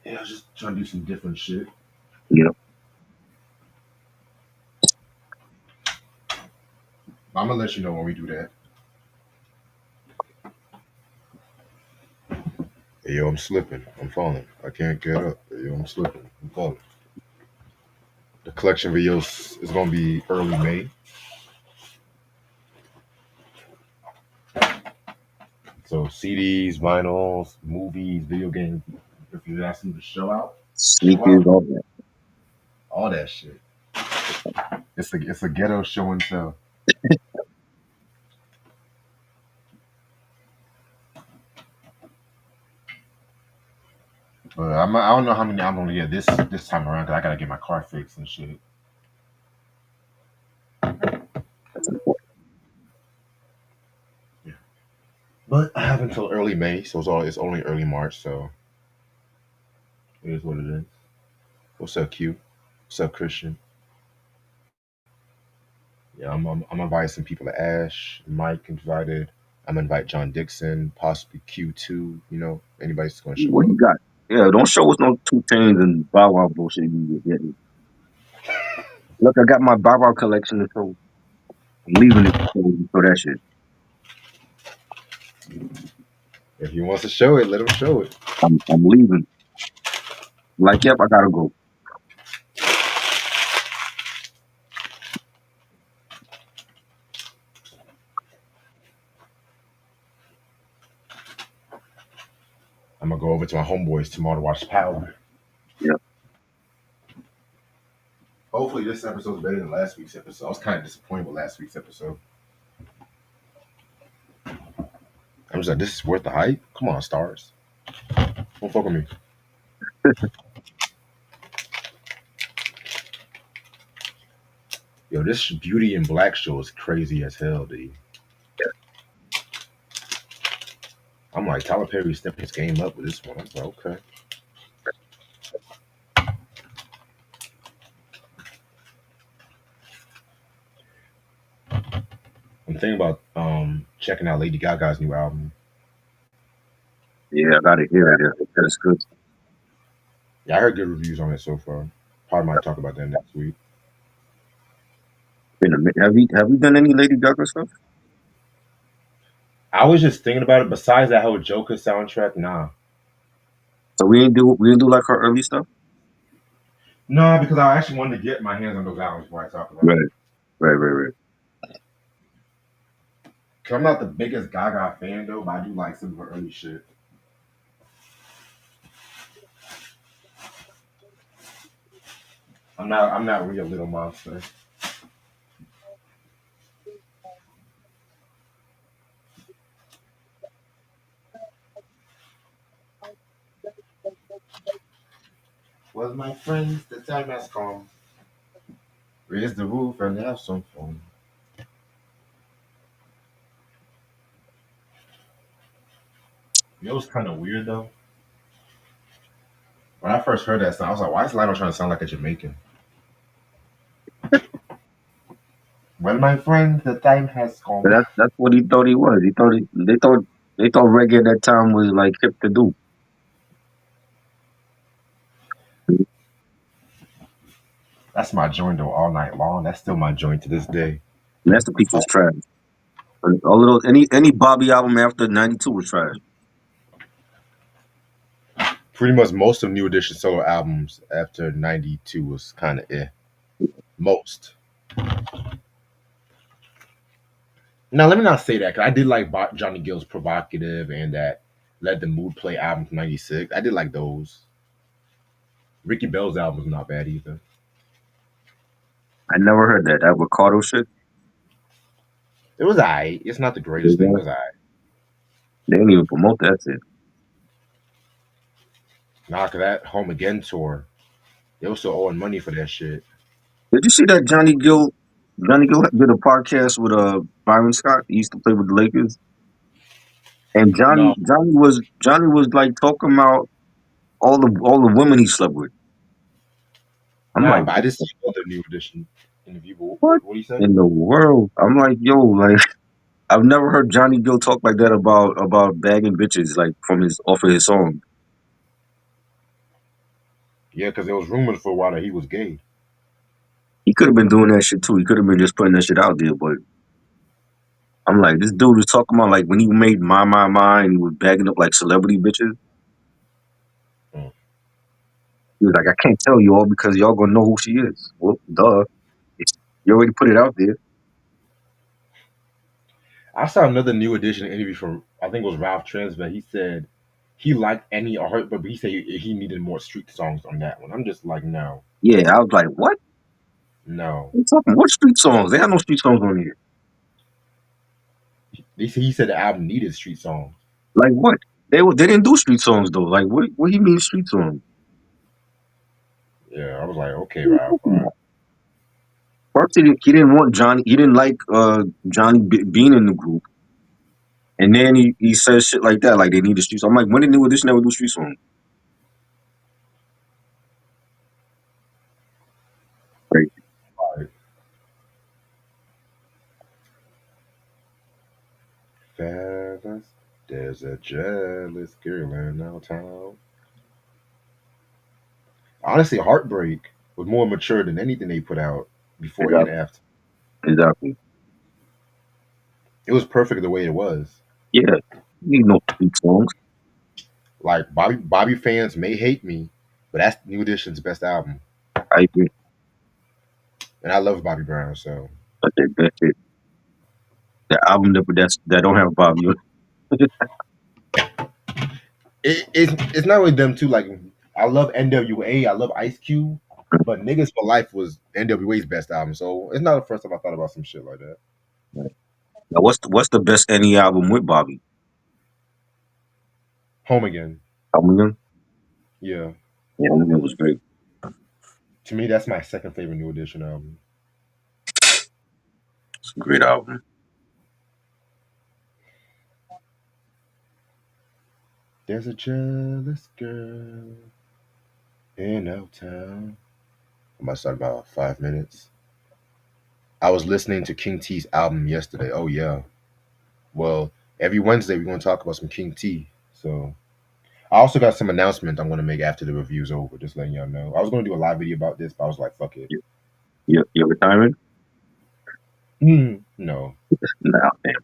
Yeah, I was just trying to do some different shit. Yeah. I'm gonna let you know when we do that. Hey, yo, I'm slipping. I'm falling. I can't get up. Hey, yo, I'm slipping. I'm falling. The collection videos is gonna be early May. So CDs, vinyls, movies, video games. If you ask them to show Sneakers, out, all that. all that shit. It's a ghetto show and tell. But I don't know how many I'm gonna get this time around because I gotta get my car fixed and shit. That's important. Yeah. But I have until early May, so it's only early March, so it is what it is. What's up, Q? What's up, Christian? Yeah, I'm inviting some people to Ash. Mike invited. I'm gonna invite John Dixon, possibly Q2. Anybody's gonna show What up. you got? Yeah, don't show us no 2 Chainz and Bow Wow bullshit. You get it. Look, I got my Bow Wow collection to show. I'm leaving it for that shit. If he wants to show it, let him show it. I'm leaving. Like, yep, I gotta go. I'm gonna go over to my homeboys tomorrow to watch Power. Yeah. Hopefully, this episode is better than last week's episode. I was kind of disappointed with last week's episode. I'm just like, this is worth the hype. Come on, stars. Don't fuck with me. Yo, this Beauty in Black show is crazy as hell, dude. I'm like, Tyler Perry stepped his game up with this one. I'm like, okay. I'm thinking about checking out Lady Gaga's new album. Yeah, I gotta hear it. Yeah. That's good. Yeah, I heard good reviews on it so far. Probably might talk about that next week. Have you done any Lady Gaga stuff? I was just thinking about it. Besides that whole Joker soundtrack, nah. So we didn't do like her early stuff. No, because I actually wanted to get my hands on those albums before I talk about it. Right, right. Cause I'm not the biggest Gaga fan though, but I do like some of her early shit. I'm not real little monster. Well, my friends, the time has come. Raise the roof and have some fun. It was kind of weird though. When I first heard that song, I was like, why is Lionel trying to sound like a Jamaican? Well, my friend, the time has But come. that's what he thought he was. They thought reggae at that time was like hip to do. That's my joint though, all night long. That's still my joint to this day. Masterpiece was trash. All of those any Bobby album after '92 was trash. Pretty much most of New Edition solo albums after '92 was kind of eh. Most. Now, let me not say that because I did like Johnny Gill's Provocative and that Let the Mood Play album from '96. I did like those. Ricky Bell's album was not bad either. I never heard that Ricardo shit. It was alright. It's not the They greatest thing. It was alright. didn't even promote that shit. Nah, cause that Home Again tour, they were still owing money for that shit. Did you see that Johnny Gill did a podcast with Byron Scott. He used to play with the Lakers, and Johnny No, Johnny was Johnny was like talking about all the women he slept with. I'm nah, like, but I just see other New Edition interview. But what what do you say? in the world? I'm like, yo, like I've never heard Johnny Gill talk like that about bagging bitches like from his off of his song. Yeah, because there was rumors for a while that he was gay. He could have been doing that shit too. He could have been just putting that shit out there. But I'm like, this dude was talking about like when he made My, and he was bagging up like celebrity bitches. Mm. He was like, I can't tell you all because y'all gonna know who she is. Well, duh. You already put it out there. I saw another New Edition interview from I think it was Ralph Tresvant. He said he liked any or her, but he said he needed more street songs on that one. I'm just like, no, Yeah, I was like, what? no. What talking? What street songs? They have no street songs on here. He said the album needed street songs. Like what? They didn't do street songs though. Like what do you mean street songs? Yeah, I was like, okay, What are you Ralph. All talking right. about? First, he didn't want Johnny. He didn't like Johnny being in the group, and then he says shit like that. Like they need the street song. I'm like, when did New Edition ever do street songs? Right. All right. Fellas, there's a jealous girl in our town. Honestly, Heartbreak was more mature than anything they put out before and Exactly. after. Exactly. It was perfect the way it was. Yeah. You need no street songs. Like Bobby fans may hate me, but that's New Edition's best album, I agree. and I love Bobby Brown. So But that's it. The album that don't have Bobby on. it's not really them too. Like I love NWA, I love Ice Cube, but Niggas for Life was NWA's best album. So it's not the first time I thought about some shit like that. Right. Now, what's the best any album with Bobby? Home Again, Album again? yeah. Yeah, Home Again was great. To me, that's my second favorite New Edition album. It's a great album. There's a jealous girl in our town. I might start about 5 minutes. I was listening to King T's album yesterday. Oh yeah. Well, every Wednesday we're gonna talk about some King T. So I also got some announcements I'm gonna make after the review's over. Just letting y'all know. I was gonna do a live video about this, but I was like, fuck it. Your retirement? No. Nah, man.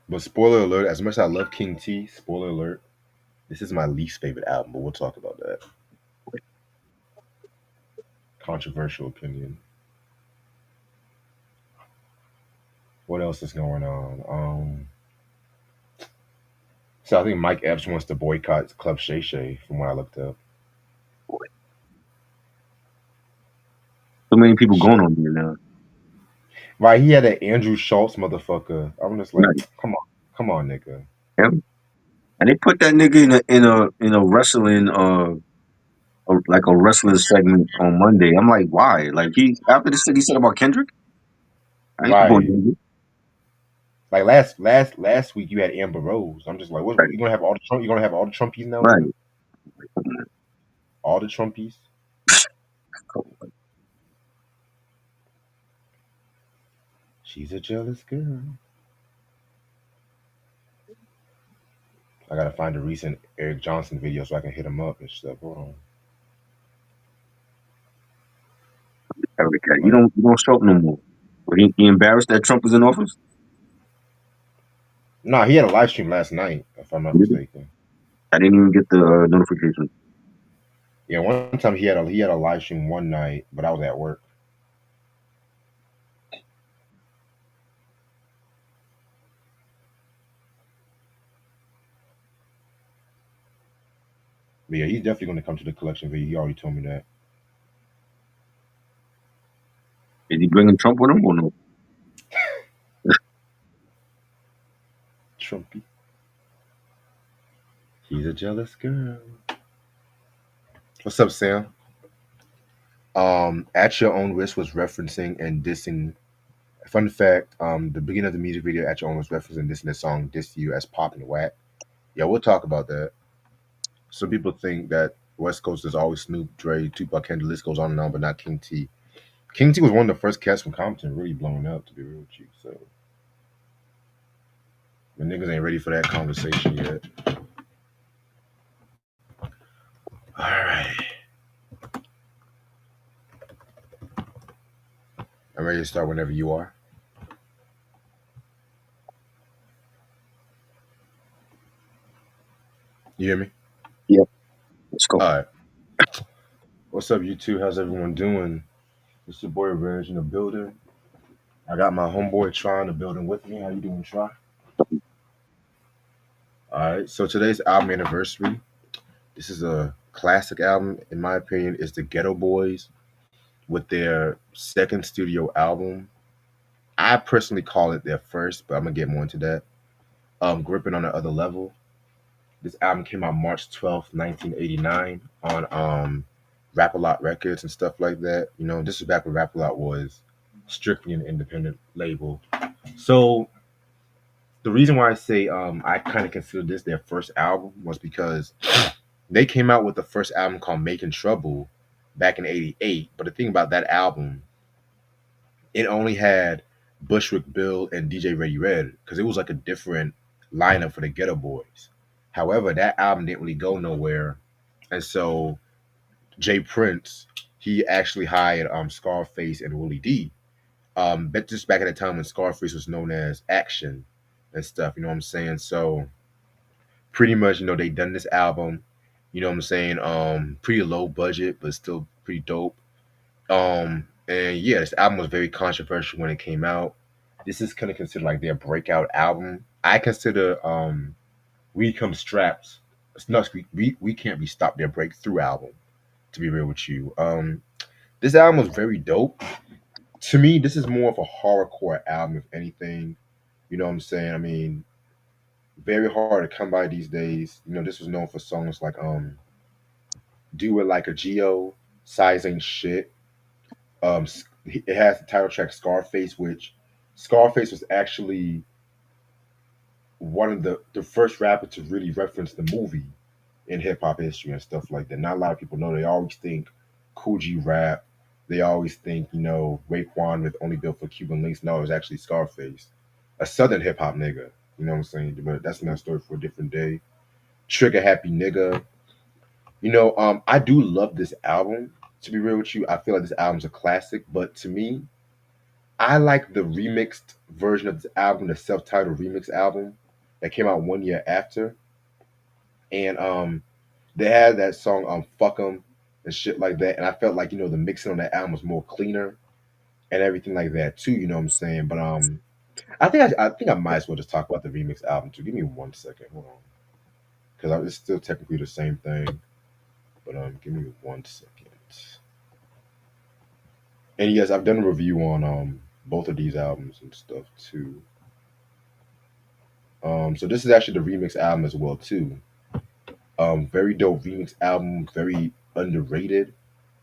But spoiler alert, as much as I love King T, spoiler alert, this is my least favorite album, but we'll talk about that. Controversial opinion. What else is going on? So I think Mike Epps wants to boycott Club Shay Shay from what I looked up. So many people going on here now. Right, he had that Andrew Schultz motherfucker. I'm just like, Right. come on, nigga. Yeah. And they put that nigga in a wrestling like a wrestling segment on Monday. I'm like, why? Like he after the shit he said about Kendrick, I ain't supporting Right. him. Like last week you had Amber Rose. I'm just like, what Right. you gonna have all the Trump? You gonna have all the Trumpies now, Right. nigga? All the Trumpies. She's a jealous girl. I gotta find a recent Eric Johnson video so I can hit him up and stuff. Hold on. Eric, you Like, don't show up no more. But he embarrassed that Trump was in office. nah, he had a live stream last night, if I'm not Really? mistaken. I didn't even get the notification. Yeah, one time he had a live stream one night, but I was at work. But yeah, he's definitely gonna come to the collection video. He already told me that. Is he bringing Trump with him or no? Trumpy. He's a jealous girl. What's up, Sam? At Your Own Risk was referencing and dissing. Fun fact: the beginning of the music video, At Your Own was referencing dissing the song "Diss You" as pop and whack. Yeah, we'll talk about that. Some people think that West Coast is always Snoop, Dre, Tupac, and the list goes on and on, but not King T. King T was one of the first cats from Compton really blowing up, to be real with you. So The niggas ain't ready for that conversation yet. All right. I'm ready to start whenever you are. You hear me? Yep. Let's go. All right. What's up, you two? How's everyone doing? It's your boy Reg in the building. I got my homeboy Try in the building with me. How you doing, Try? All right. So today's album anniversary. This is a classic album, in my opinion. It's the Ghetto Boys with their second studio album. I personally call it their first, but I'm gonna get more into that. Gripping on the Other Level. This album came out March 12th, 1989 on Rap A Lot Records and stuff like that. You know, this is back when Rap A Lot was strictly an independent label. So the reason why I say I kind of consider this their first album was because they came out with the first album called Making Trouble back in '88. But the thing about that album, it only had Bushwick Bill and DJ Ready Red because it was like a different lineup for the Ghetto Boys. However, that album didn't really go nowhere, and so Jay Prince he actually hired Scarface and Willie D. But just back at the time when Scarface was known as Action and stuff, you know what I'm saying? So pretty much, they done this album, you know what I'm saying? Pretty low budget, but still pretty dope. And yeah, this album was very controversial when it came out. This is kind of considered like their breakout album. I consider We Come Straps. It's not we can't be stopped their breakthrough album. To be real with you, this album was very dope. To me, this is more of a horrorcore album, if anything. You know what I'm saying? I mean, very hard to come by these days. This was known for songs like "Do It Like a Geo," "Size Ain't Shit." It has the title track "Scarface," which Scarface was actually one of the first rapper to really reference the movie in hip hop history and stuff like that. Not a lot of people know. They always think Cool G rap. They always think Raekwon with Only Built for Cuban Links. No, it was actually Scarface, a Southern hip hop nigga. You know what I'm saying? But that's another story for a different day. Trigger Happy Nigga. I do love this album. To be real with you, I feel like this album's a classic. But to me, I like the remixed version of this album, the self-titled remix album that came out 1 year after. And they had that song "Fuck 'Em" and shit like that. And I felt like the mixing on that album was more cleaner and everything like that too. You know what I'm saying? But I think I might as well just talk about the remix album too. Give me 1 second, hold on, because it's still technically the same thing. But give me 1 second. And yes, I've done a review on both of these albums and stuff too. So this is actually the remix album as well too. Very dope remix album, very underrated.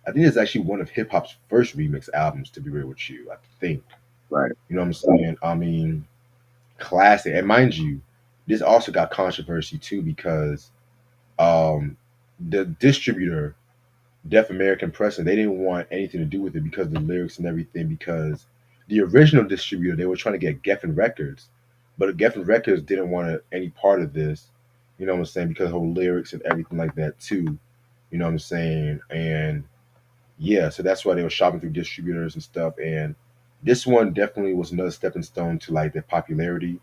I think it's actually one of hip hop's first remix albums. To be real with you, I think. Right. You know what I'm saying? I mean, classic. And mind you, this also got controversy too because um, the distributor, Deaf American Press, and they didn't want anything to do with it because of the lyrics and everything. Because the original distributor, they were trying to get Geffen Records, but Geffen Records didn't want any part of this. You know what I'm saying? Because of whole lyrics and everything like that too. You know what I'm saying? And yeah, so that's why they were shopping through distributors and stuff. And this one definitely was another stepping stone to like their popularity.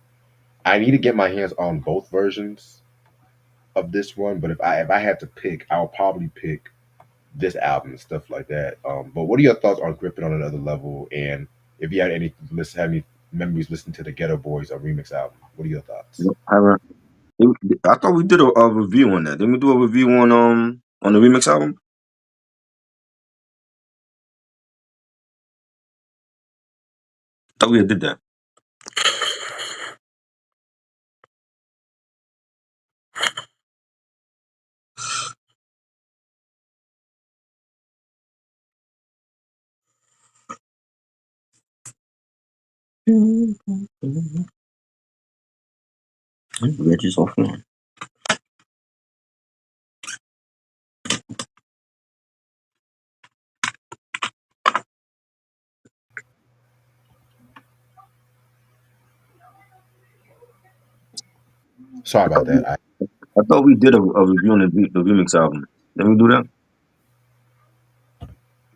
I need to get my hands on both versions of this one, but if I had to pick, I would probably pick this album and stuff like that. But what are your thoughts on Gripping on Another Level? And if you had any memories listening to the Ghetto Boys remix album, what are your thoughts? Yep. I thought we did a review on that. Didn't we do a review on the remix album? I thought we did that. Reggie's offline. Sorry I about thought we, that. I thought we did a review on the remix album. Did we do that?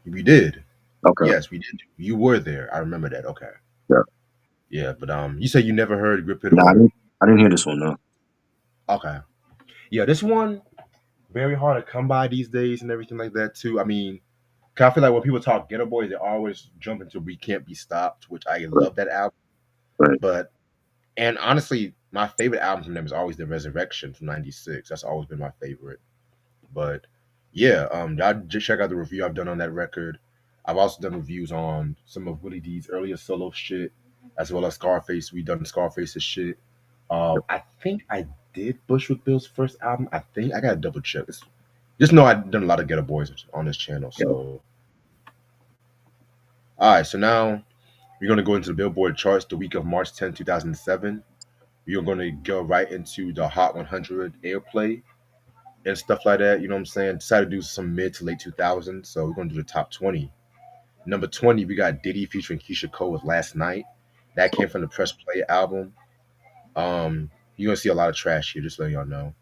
We did. Okay. Yes, we did. You were there. I remember that. Okay. Yeah. Yeah, but you said you never heard Grip It Nah, or I didn't hear this one. No. okay. Yeah, this one very hard to come by these days and everything like that too. I mean, 'cause I feel like when people talk Ghetto Boys, they always jump into "We Can't Be Stopped," which I Right. love that album. Right. But and honestly, my favorite album from them is always "The Resurrection" from '96. That's always been my favorite. But yeah, I just check out the review I've done on that record. I've also done reviews on some of Willie D's earlier solo shit, as well as Scarface. We done Scarface's shit. I think I did Bushwick Bill's first album. I think I gotta double check this. Just know I've done a lot of Ghetto Boys on this channel. Yeah. So, all right. So now we're gonna go into the Billboard charts the week of March 10, 2007. We're gonna go right into the Hot 100 airplay and stuff like that. You know what I'm saying? Decided to do some mid to late 2000s. So we're gonna do the top 20. Number 20, we got Diddy featuring Keisha Cole with Last Night. That came from the Press Play album. You're gonna see a lot of trash here, just letting y'all know.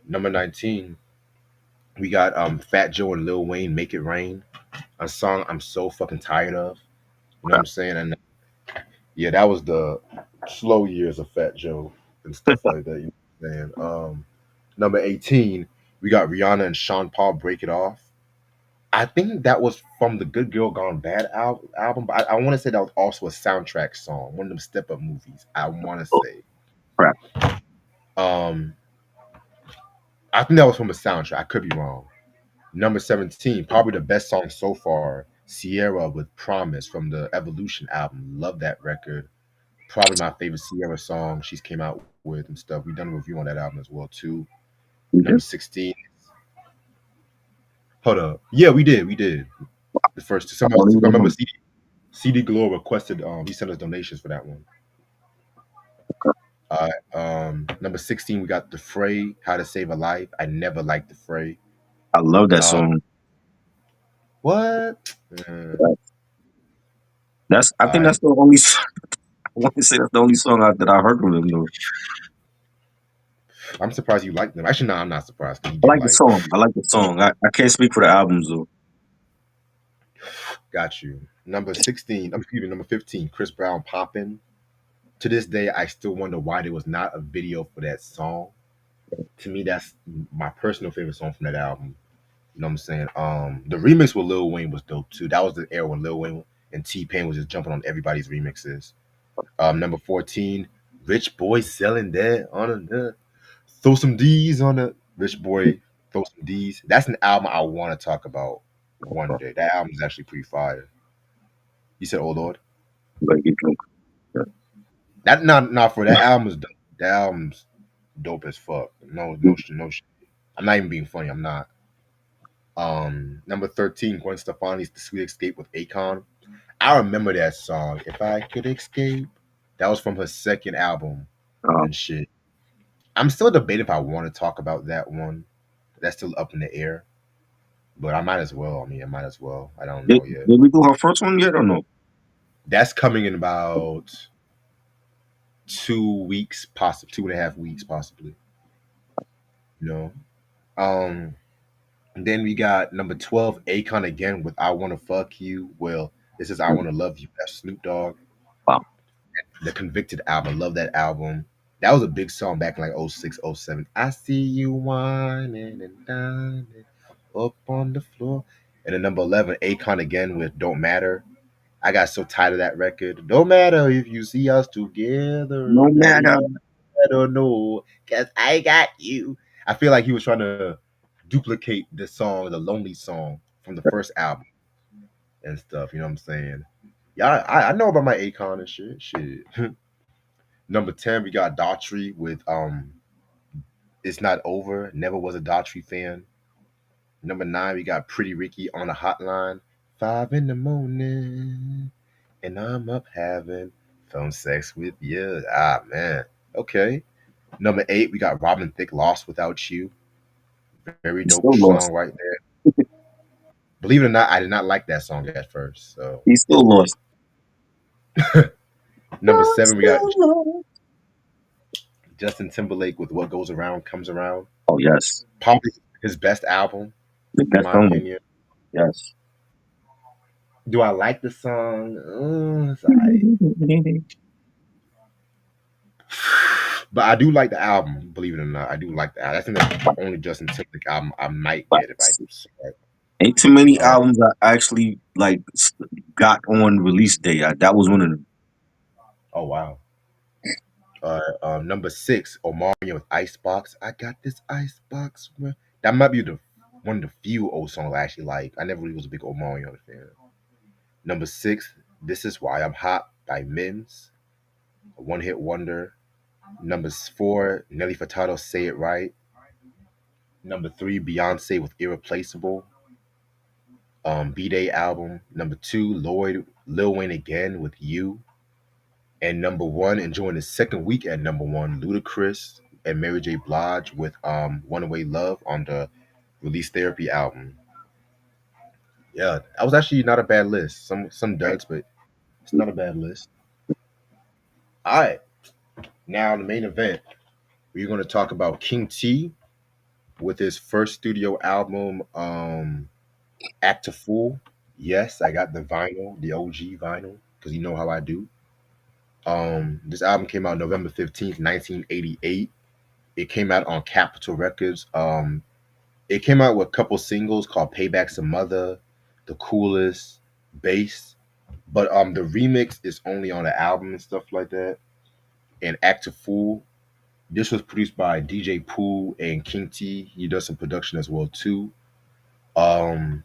Number 19, we got Fat Joe and Lil Wayne, Make It Rain, a song I'm so fucking tired of. You know what Okay. I'm saying? And yeah, that was the slow years of Fat Joe and stuff like that. You know what I'm saying? Number 18, we got Rihanna and Sean Paul, Break It Off. I think that was from the Good Girl Gone Bad album, but I want to say that was also a soundtrack song, one of them step up movies. I want to Oh, say. crap. Um, I think that was from a soundtrack. I could be wrong. Number 17, probably the best song so far, Sierra with Promise from the Evolution album. Love that record. Probably my favorite Sierra song she's came out with and stuff. We done a review on that album as well too. We Number did. 16. Hold up. Yeah, we did. We did. The first two. I Some of don't us, even I remember remember. CD Glow requested he sent us donations for that one. Number 16, we got The Fray, How to Save a Life. I never liked The Fray. I love that Um, song. what? That's. I think I that's the only. I want to say that's the only song that I heard from him. Though. I'm surprised you like them. Actually, no, I'm not surprised because you I do like the like. song. I like the song. I can't speak for the albums though. Got you. Number 16, excuse me, number 15, Chris Brown Poppin'. To this day, I still wonder why there was not a video for that song. To me, that's my personal favorite song from that album. You know what I'm saying? The remix with Lil Wayne was dope too. That was the era when Lil Wayne and T Pain was just jumping on everybody's remixes. Number 14, Rich Boy selling that on a throw some D's on the Rich Boy, throw some D's. That's an album I want to talk about one day. That album is actually pretty fire. You said, "Oh Lord," Like you drunk. Yeah. that not for that album is dope. That album's dope as fuck. No shit. I'm not even being funny. I'm not. Number 13, Gwen Stefani's "The Sweet Escape" with Akon. I remember that song. If I could escape, that was from her second album Um, and shit. I'm still debating if I want to talk about that one. That's still up in the air, but I might as well. I mean, I might as well. I don't did, know yet. did we do her first one yet or no? That's coming in about 2 weeks, possibly 2.5 weeks, possibly. You know. Um. And then we got number 12, Akon again with "I Wanna Fuck You." Well, this is "I Wanna Love You." That's Snoop Dogg. Wow. The Convicted album. Love that album. That was a big song back in like '06, '07. I see you whining and dining up on the floor. And then number 11, Akon again with "Don't Matter." I got so tired of that record. Don't matter if you see us together. No Not matter. even I don't know. Cause I got you. I feel like he was trying to duplicate the song, the Lonely song from the first album and stuff. You know what I'm saying? Yeah, I know about my Akon and shit. Shit. Number 10, we got Daughtry with "It's Not Over." Never was a Daughtry fan. Number 9, we got Pretty Ricky on the hotline. 5 in the morning, and I'm up having phone sex with you. Ah man. Okay. Number 8, we got Robin Thicke, "Lost Without You." Very He's dope still song lost. right there. Believe it or not, I did not like that song at first. So He's still lost. number 7, we got Still lost. Justin Timberlake with "What Goes Around Comes Around." Oh yes, Probably his best album, the in best my song. opinion. Yes. Do I like the song? It's alright. But I do like the album, believe it or not. I do like the album. I think that's the only Justin Timberlake album I might But get if I saw it. ain't too many Um, albums I actually like got on release day. That was one of them. oh wow. Number six, Omarion with Icebox. I got this icebox. That might be the one of the few old songs I actually like. I never really was a big Omarion fan. Number six, This Is Why I'm Hot by Mims, a one hit wonder. Number four, Nelly Furtado, Say It Right. Number three, Beyonce with Irreplaceable. B Day album. Number two, Lil Wayne again with You. And number one, enjoying the second week at number one, Ludacris and Mary J. Blige with One Way Love on the Release Therapy album. Yeah, that was actually not a bad list. Some duds, but it's not a bad list. All right, now the main event. We're going to talk about King T with his first studio album, Act a Fool. Yes, I got the vinyl, the OG vinyl, because you know how I do. This album came out November 15th, 1988. It came out on Capitol Records. It came out with a couple singles called Payback's a Mother, The Coolest, Bass. But the remix is only on the album and stuff like that. And Act a Fool. This was produced by DJ Pooh and King T. He does some production as well too. Um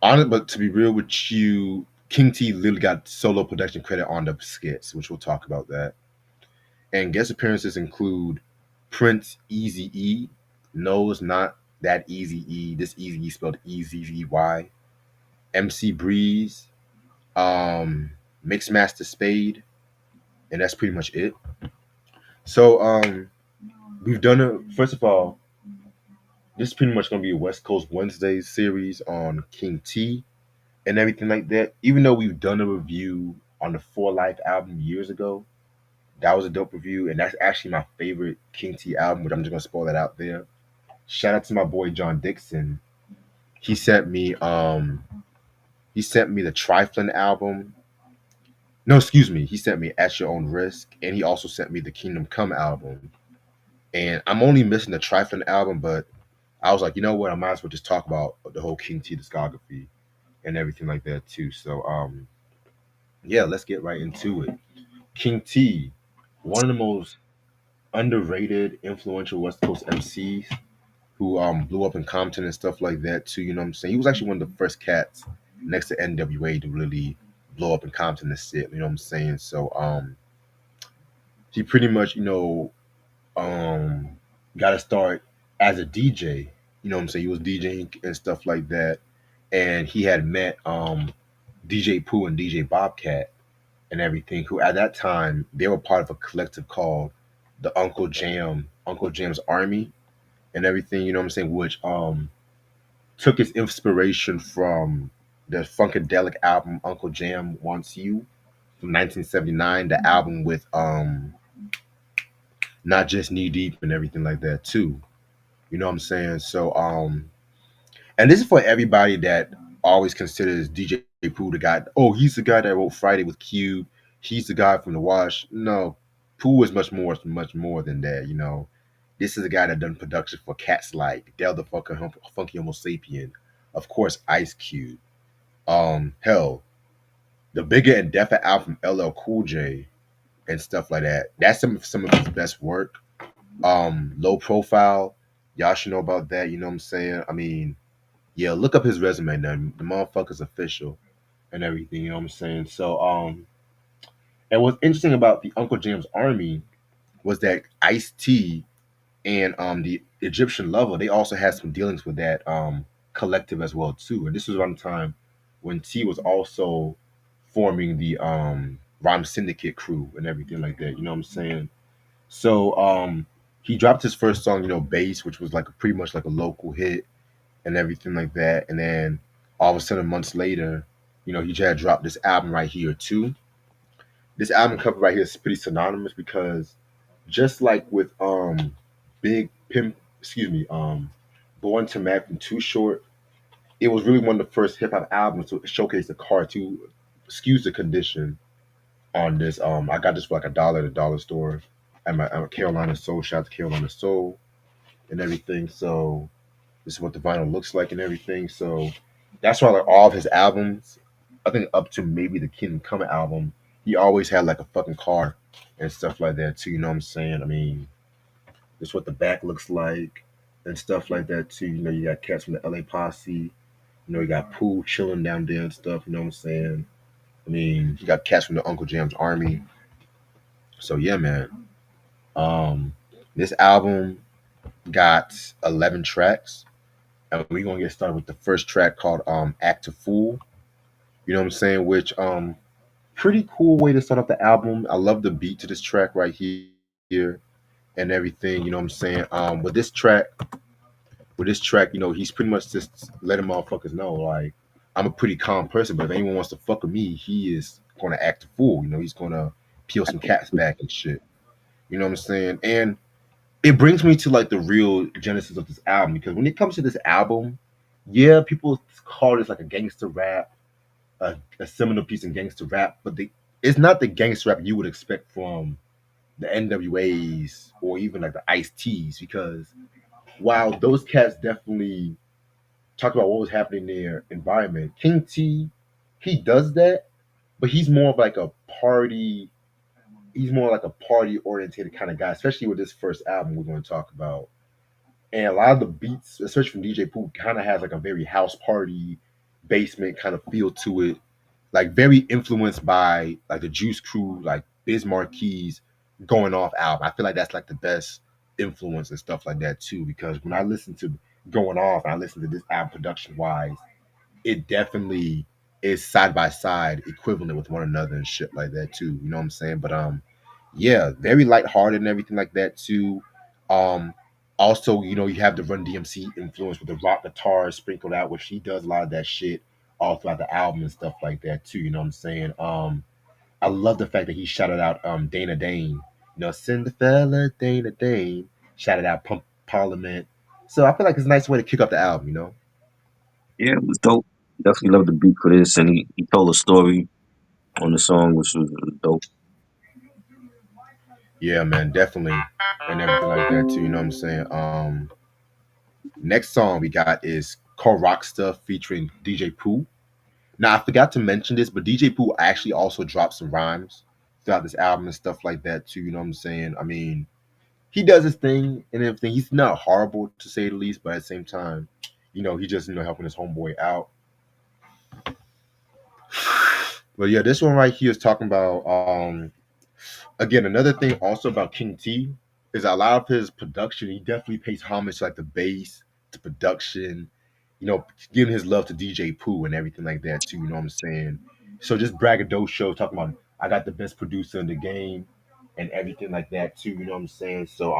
but to be real with you, King T literally got solo production credit on the skits, which we'll talk about that. And guest appearances include Prince, Easy E. No, it's not that Easy E. This Easy E spelled EZZY. MC Breeze, um, Mixmaster Spade, and that's pretty much it. So we've done it. First of all, this is pretty much gonna be a West Coast Wednesdays series on King T and everything like that. Even though we've done a review on the For Life album years ago, that was a dope review, and that's actually my favorite King T album, which I'm just gonna spoil that out there. Shout out to my boy John Dixon. He sent me the Trifling album. No, excuse me. He sent me At Your Own Risk, and he also sent me the Kingdom Come album. And I'm only missing the Trifling album, but I was like, you know what? I might as well just talk about the whole King T discography and everything like that too. So yeah, let's get right into it. King T, one of the most underrated, influential West Coast MCs who blew up in Compton and stuff like that too. You know what I'm saying? He was actually one of the first cats next to NWA to really blow up in Compton and shit. You know what I'm saying? So he pretty much got to start as a DJ. You know what I'm saying? He was DJing and stuff like that, and he had met DJ Pooh and DJ Bobcat and everything. Who at that time they were part of a collective called the Uncle Jam's Army and everything. You know what I'm saying? Which took its inspiration from the Funkadelic album Uncle Jam Wants You from 1979, the album with not just Knee Deep and everything like that too. You know what I'm saying? So and this is for everybody that always considers DJ Pooh the guy. Oh, he's the guy that wrote Friday with Cube. He's the guy from The Wash. No, Pooh is much more than that. You know, this is a guy that done production for cats like Del the Funky Homo Sapien, of course, Ice Cube. Hell, the Bigger and Deffer album from LL Cool J and stuff like that. That's some of his best work. Low Profile, y'all should know about that. You know what I'm saying? I mean, yeah, look up his resume. Then the motherfucker's official and everything. You know what I'm saying? So, and what's interesting about the Uncle Jam's Army was that Ice T and the Egyptian Lover, they also had some dealings with that collective as well too. And this was around the time when T was also forming the Rhyme Syndicate crew and everything like that. You know what I'm saying? So he dropped his first song, Bass, which was like pretty much like a local hit and everything like that. And then all of a sudden, months later, he had dropped this album right here too. This album cover right here is pretty synonymous because just like with Big Pimp, excuse me, Born to Mac and Too Short, it was really one of the first hip hop albums to showcase the car to excuse the condition on this. I got this for like $1 at a dollar store at my Carolina Soul. Shout out to Carolina Soul and everything. So this is what the vinyl looks like and everything. So that's why like all of his albums, I think up to maybe the Kingdom Come album, he always had like a fucking car and stuff like that too. You know what I'm saying? I mean, this is what the back looks like and stuff like that too. You know, you got cats from the LA Posse. You know, you got Pooh chilling down there and stuff. You know what I'm saying? I mean, you got cats from the Uncle Jam's Army. So yeah, man. Um, this album got 11 tracks, and we're gonna get started with the first track called "Act a Fool." You know what I'm saying? Which pretty cool way to start off the album. I love the beat to this track right here and everything. You know what I'm saying? With this track, you know, he's pretty much just letting motherfuckers know like I'm a pretty calm person, but if anyone wants to fuck with me, he is gonna act a fool. You know, he's gonna peel some cats back and shit. You know what I'm saying? And it brings me to like the real genesis of this album because when it comes to this album, yeah, people call this like a gangster rap, a seminal piece in gangster rap, but it's not the gangster rap you would expect from the NWAs or even like the Ice T's because while those cats definitely talk about what was happening in their environment, King T, he does that, but he's more like a party oriented kind of guy, especially with this first album we're going to talk about. And a lot of the beats, especially from DJ Pooh, kind of has like a very house party basement kind of feel to it, like very influenced by like the Juice Crew, like Biz Marquis Going Off album. I feel like that's like the best influence and stuff like that too. Because when I listen to Going Off and I listen to this album production wise, it definitely is side by side equivalent with one another and shit like that too. You know what I'm saying? But yeah, very lighthearted and everything like that too. Um Also, you know, you have the Run DMC influence with the rock guitars sprinkled out, which he does a lot of that shit all throughout the album and stuff like that too. You know what I'm saying? I love the fact that he shouted out Dana Dane. You know, Cinderella, Dana Dane. Shouted out Pump Parliament. So I feel like it's a nice way to kick up the album, you know? Yeah, it was dope. Definitely love the beat for this, and he told a story on the song, which was dope. Yeah, man, definitely. And everything like that too, you know what I'm saying? Next song we got is called Rockstar featuring DJ Pooh. Now I forgot to mention this, but DJ Pooh actually also dropped some rhymes throughout this album and stuff like that too, you know what I'm saying? I mean, he does his thing and everything. He's not horrible to say the least, but at the same time, you know, he just, you know, helping his homeboy out. But yeah, this one right here is talking about again, another thing also about King T is a lot of his production. He definitely pays homage to like the bass, to production, you know, giving his love to DJ Pooh and everything like that too. You know what I'm saying? So just braggadocio talking about I got the best producer in the game and everything like that too. You know what I'm saying? So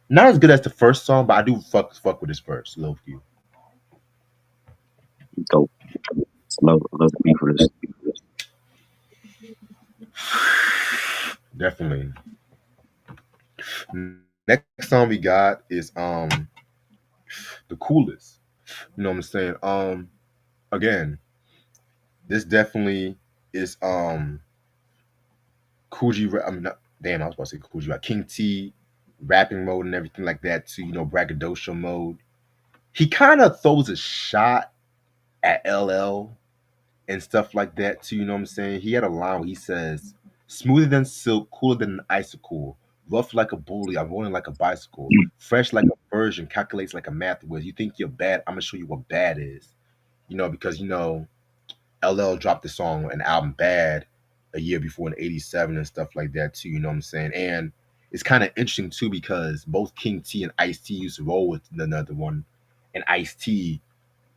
not as good as the first song, but I do fuck with his verse, love you. Dope. Love the beat for this. Definitely. Next song we got is the coolest. You know what I'm saying? Again, this definitely is Coogee. I mean, not, damn, I was about to say Coogee, like King T, rapping mode and everything like that too. You know, braggadocio mode. He kind of throws a shot at LL and stuff like that too. You know what I'm saying? He had a line where he says, "Smoother than silk, cooler than an icicle, rough like a bully, I'm rolling like a bicycle, fresh like a virgin, calculates like a math whiz. You think you're bad? I'm gonna show you what bad is." You know, because you know LL dropped the song an album Bad a year before in '87 and stuff like that too. You know what I'm saying? And it's kind of interesting too because both King T and Ice T used to roll with another one, and Ice T,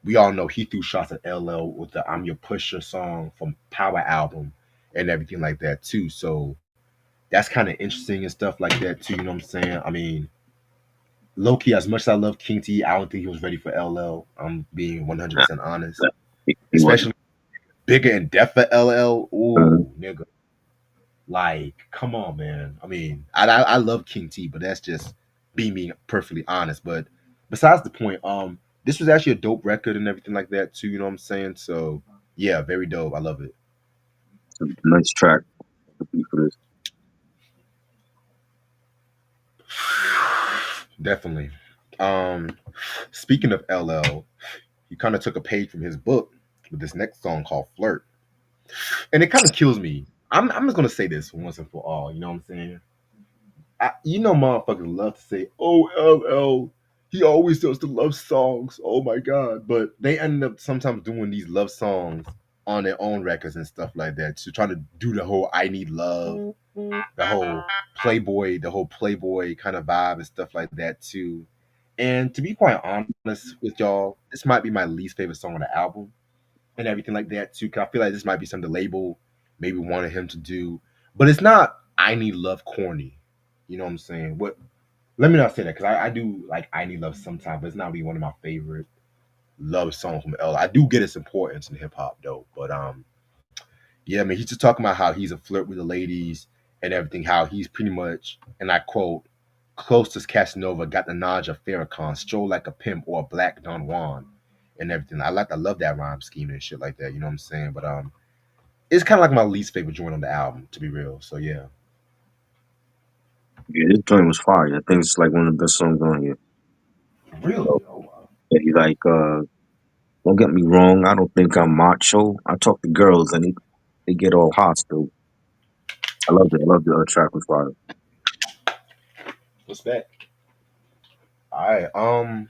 we all know he threw shots at LL with the "I'm Your Pusher" song from Power album and everything like that too. So that's kind of interesting and stuff like that too. You know what I'm saying? I mean, low key, as much as I love King T, I don't think he was ready for LL. I'm being Nah, 100% honest, he wasn't. especially bigger and deaf for LL. Uh, Ooh, nigga. Like, come on, man. I mean, I love King T, but that's just being perfectly honest. But besides the point, this was actually a dope record and everything like that too. You know what I'm saying? So yeah, very dope. I love it. It's a nice track to be for this. Definitely. Um, Speaking of LL, he kind of took a page from his book with this next song called "Flirt," and it kind of kills me. I'm just gonna say this once and for all. You know what I'm saying? Motherfuckers love to say, "Oh, LL, he always does the love songs." Oh my god! But they end up sometimes doing these love songs on their own records and stuff like that to try to do the whole "I need love," the whole Playboy kind of vibe and stuff like that too. And to be quite honest with y'all, this might be my least favorite song on the album and everything like that too. Cause I feel like this might be something the label maybe wanted him to do, but it's not. I need love corny. You know what I'm saying? What? Let me not say that because I do like I need love sometimes, but it's not really one of my favorite love songs from L. I do get its importance in hip hop though, but yeah, I mean, he's just talking about how he's a flirt with the ladies and everything. How he's pretty much, and I quote, "close to Casanova, got the knowledge of Farrakhan, stroll like a pimp or a black Don Juan." And everything. I love that rhyme scheme and shit like that. You know what I'm saying? But it's kind of like my least favorite joint on the album, to be real. So yeah, Yeah, this joint was fire. I think it's like one of the best songs on here. really. So, Oh wow. yeah, he like, don't get me wrong. I don't think I'm macho. I talk to girls and they get all hostile. I loved it. I loved the track was fire. Respect. All right.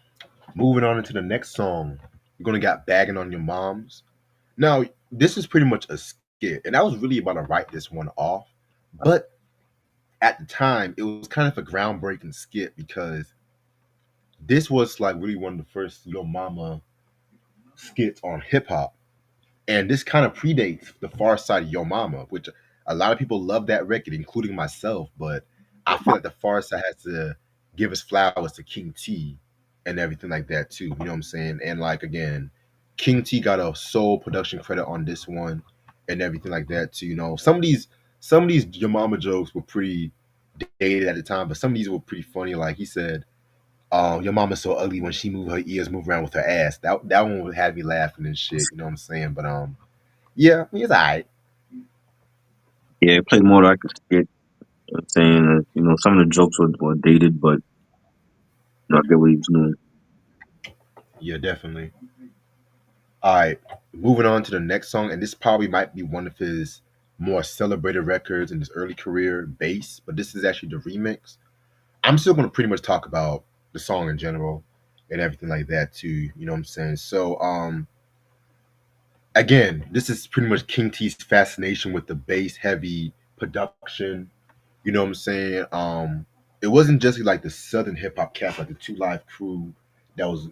Moving on into the next song, you're gonna get "Bagging on Your Moms." Now, this is pretty much a skit, and I was really about to write this one off, but at the time, it was kind of a groundbreaking skit because this was like really one of the first Yo Mama skits on hip hop. And this kind of predates the Far Side of Yo Mama, which a lot of people love that record, including myself. But I feel like the Far Side has to give his flowers to King T and everything like that too. You know what I'm saying? And like again, King T got a sole production credit on this one and everything like that too. You know, some of these Your Mama jokes were pretty dated at the time, but some of these were pretty funny. Like he said, your mama's so ugly when she move her ears move around with her ass. That one had me laughing and shit. You know what I'm saying? But yeah, it's alright. Yeah, it played more like a skit. You know what I'm saying, some of the jokes were dated, but I get what he was doing. Yeah, definitely. All right, moving on to the next song, and this probably might be one of his more celebrated records in his early career, Bass. But this is actually the remix. I'm still going to pretty much talk about the song in general and everything like that too. You know what I'm saying? So again, this is pretty much King T's fascination with the bass heavy production. You know what I'm saying? It wasn't just like the Southern hip hop cats, like the Two Live Crew, that was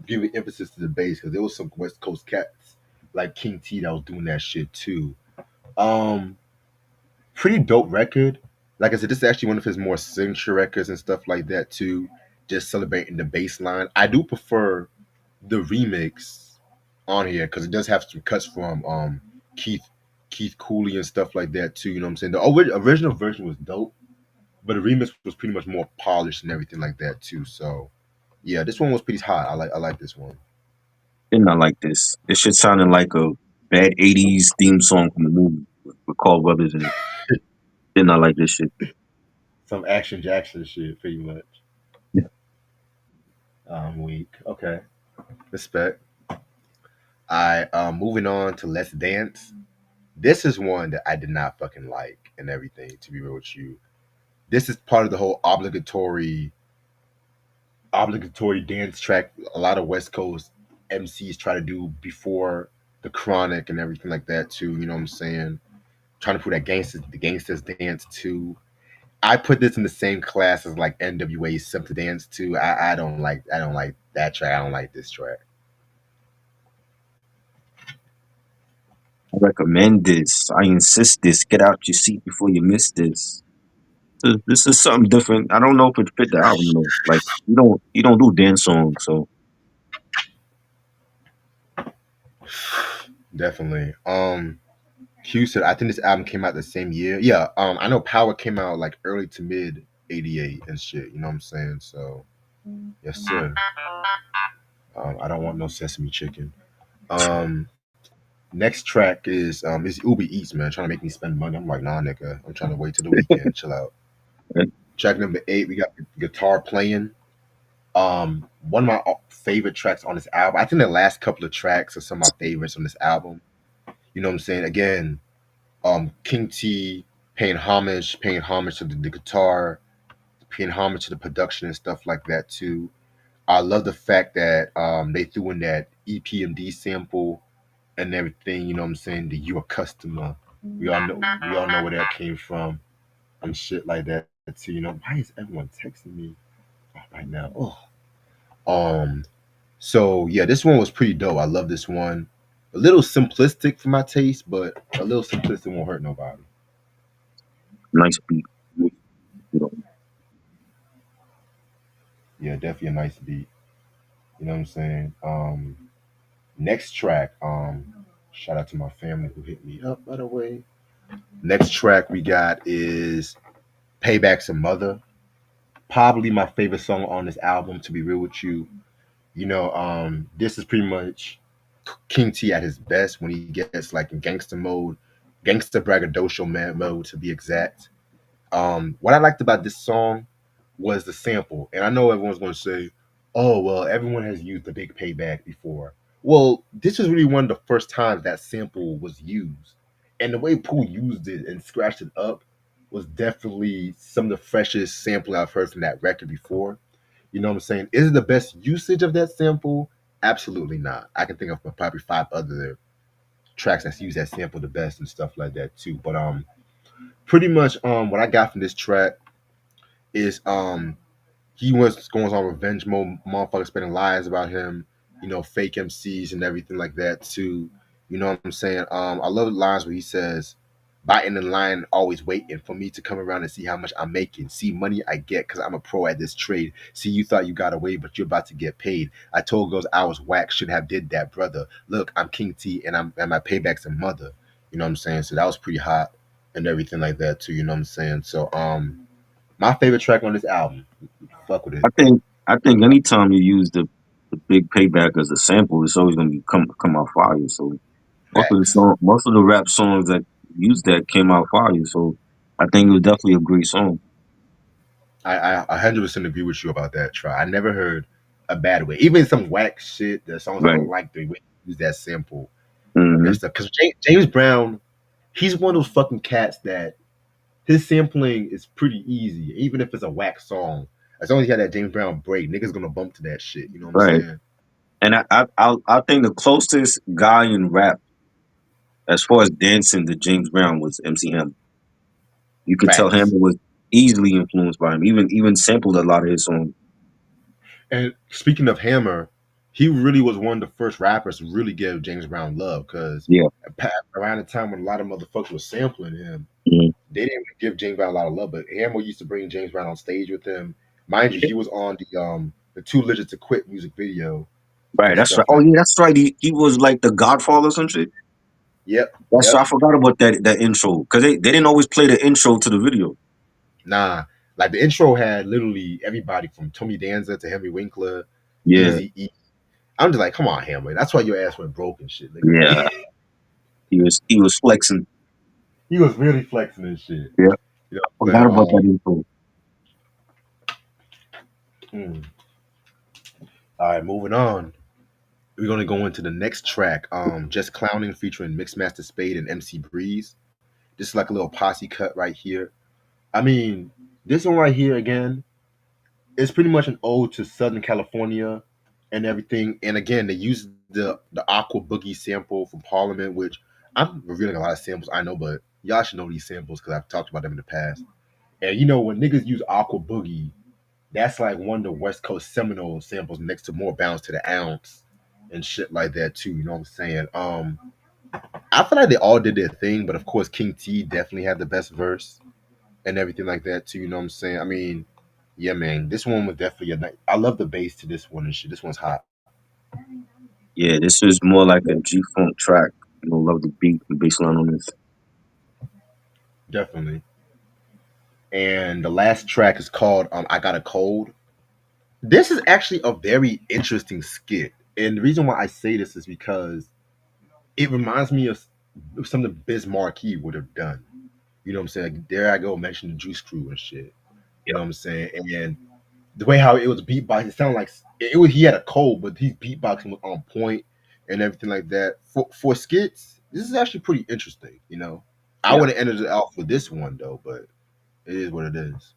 giving emphasis to the bass, because there was some West Coast cats like King T that was doing that shit too. Um, Pretty dope record. Like I said, this is actually one of his more signature records and stuff like that too. Just celebrating the bass line. I do prefer the remix on here because it does have some cuts from Keith Keith Cooley and stuff like that too. You know what I'm saying? The original version was dope, but the remix was pretty much more polished and everything like that too. So yeah, this one was pretty hot. I like this one. Did not like this. This shit sounded like a bad '80s theme song from a movie with Carl Weathers in it. Did not like this shit. Some Action Jackson shit, pretty much. Yeah. Weak. Okay, respect. I moving on to Let's Dance. This is one that I did not fucking like and everything. To be real with you, this is part of the whole obligatory dance track a lot of West Coast MCs try to do before the Chronic and everything like that too. You know what I'm saying? Trying to put that gangsters dance too. I put this in the same class as like NWA's Simple Dance too. I don't like that track. I don't like this track. I recommend this. I insist this. Get out your seat before you miss this. This is something different. I don't know if it fit the album though. Like you don't do dance songs, so Definitely. Houston. I think this album came out the same year. Yeah. I know Power came out like early to mid '88 and shit. You know what I'm saying? So yes, sir. I don't want no sesame chicken. Um, Next track is Uber Eats, man. Trying to make me spend money. I'm like, nah, nigga. I'm trying to wait till the weekend. Chill out. Track number 8, we got guitar playing. One of my favorite tracks on this album. I think the last couple of tracks are some of my favorites on this album. You know what I'm saying? Again, King T paying homage to the guitar, paying homage to the production and stuff like that too. I love the fact that they threw in that EPMD sample and everything. You know what I'm saying? The "You a Customer." We all know where that came from and shit like that too. You know, why is everyone texting me right now? Oh, um. So yeah, this one was pretty dope. I love this one. A little simplistic for my taste, but a little simplistic won't hurt nobody. Nice beat. You know, Yeah, definitely a nice beat. You know what I'm saying? Next track, shout out to my family who hit me up by the way. Next track we got is Payback's a Mother. Probably my favorite song on this album, to be real with you. You know, this is pretty much King T at his best when he gets like in gangster mode, gangster braggadocio mode to be exact. What I liked about this song was the sample, and I know everyone's going to say, "Oh, well, everyone has used the Big Payback before." Well, this was really one of the first times that sample was used, and the way Pooh used it and scratched it up was definitely some of the freshest sample I've heard from that record before. You know what I'm saying? Is it the best usage of that sample? Absolutely not. I can think of probably 5 other tracks that use that sample the best and stuff like that too. But pretty much what I got from this track is he was going on revenge mode, motherfuckers spreading lies about him, you know, fake MCs and everything like that too. You know what I'm saying? I love the lines where he says, biting the line, always waiting for me to come around and see how much I'm making. See money I get because I'm a pro at this trade. See, you thought you got away, but you're about to get paid. I told girls I was whack, should have did that, brother. Look, I'm King T and my payback's a mother. You know what I'm saying? So that was pretty hot and everything like that too. You know what I'm saying? So my favorite track on this album. Fuck with it. I think anytime you use the big payback as a sample, it's always gonna come out fire. So Facts. most of the rap songs that use that came out fire. So I think it was definitely a great song. I 100% agree with you about that. Try. I never heard a bad way. Even some whack shit, the songs I don't Right. like, they use that sample and that Hmm. stuff. Because James Brown, he's one of those fucking cats that his sampling is pretty easy, even if it's a whack song. As long as you have that James Brown break, niggas gonna bump to that shit. You know what I'm Right. saying? And I think the closest guy in rap as far as dancing to James Brown was MC Hammer. You could tell Hammer Facts. was easily influenced by him. Even sampled a lot of his songs. And speaking of Hammer, he really was one of the first rappers to really give James Brown love because Yeah. around the time when a lot of motherfuckers was sampling him, Mhm. they didn't give James Brown a lot of love, but Hammer used to bring James Brown on stage with him. Mind you, Yeah. he was on the Too Legit to Quit music video Right. and That's right. stuff Oh like yeah, that. that's right. He was like the Godfather or some shit. Yep, That's I yep. forgot about that intro because they didn't always play the intro to the video. Nah, like the intro had literally everybody from Tommy Danza to Henry Winkler, Yeah. Easy E. I'm just like, come on, Hammer. That's why your ass went broke and shit, nigga. Like Yeah. He was flexing. he was really flexing and shit. Yeah. You know what Forgot about that I'm intro. saying? All right, moving on. We're gonna go into the next track. Just Clowning featuring Mixmaster Spade and MC Breeze. This is like a little posse cut right here. I mean, this one right here again is pretty much an ode to Southern California and everything. And again, they use the Aqua Boogie sample from Parliament, which I'm revealing a lot of samples I know, but y'all should know these samples because I've talked about them in the past. And you know, when niggas use Aqua Boogie, that's like one of the West Coast Seminole samples next to More Bounce to the Ounce and shit like that too. You know what I'm saying? I feel like they all did their thing, but of course King T definitely had the best verse and everything like that too. You know what I'm saying? I mean, yeah, man, this one was definitely a night. I love the bass to this one and shit. This one's hot. Yeah, this is more like a G Funk track. Love the beat and bass line on this. definitely. And the last track is called "I Got a Cold." This is actually a very interesting skit, and the reason why I say this is because it reminds me of something Biz Markie would have done. You know what I'm saying? Like, there I go, mention the Juice Crew and shit. You know what I'm saying? And the way how it was beatbox, it sounded like it was he had a cold, but his beatboxing was on point and everything like that. For skits, this is actually pretty interesting. You know, I Yeah, would have ended it out for this one though, but it is what it is.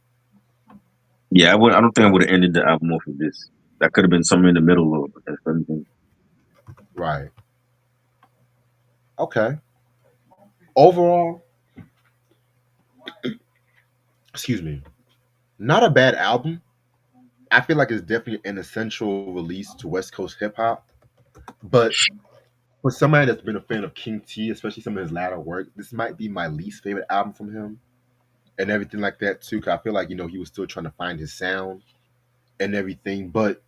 yeah. I would. I don't think I would have ended the album off of this. That could have been somewhere in the middle of something. Right. Okay. Overall, excuse me, not a bad album. I feel like it's definitely an essential release to West Coast hip hop. But for somebody that's been a fan of King T, especially some of his latter work, this might be my least favorite album from him and everything like that too. Cause I feel like he was still trying to find his sound and everything. But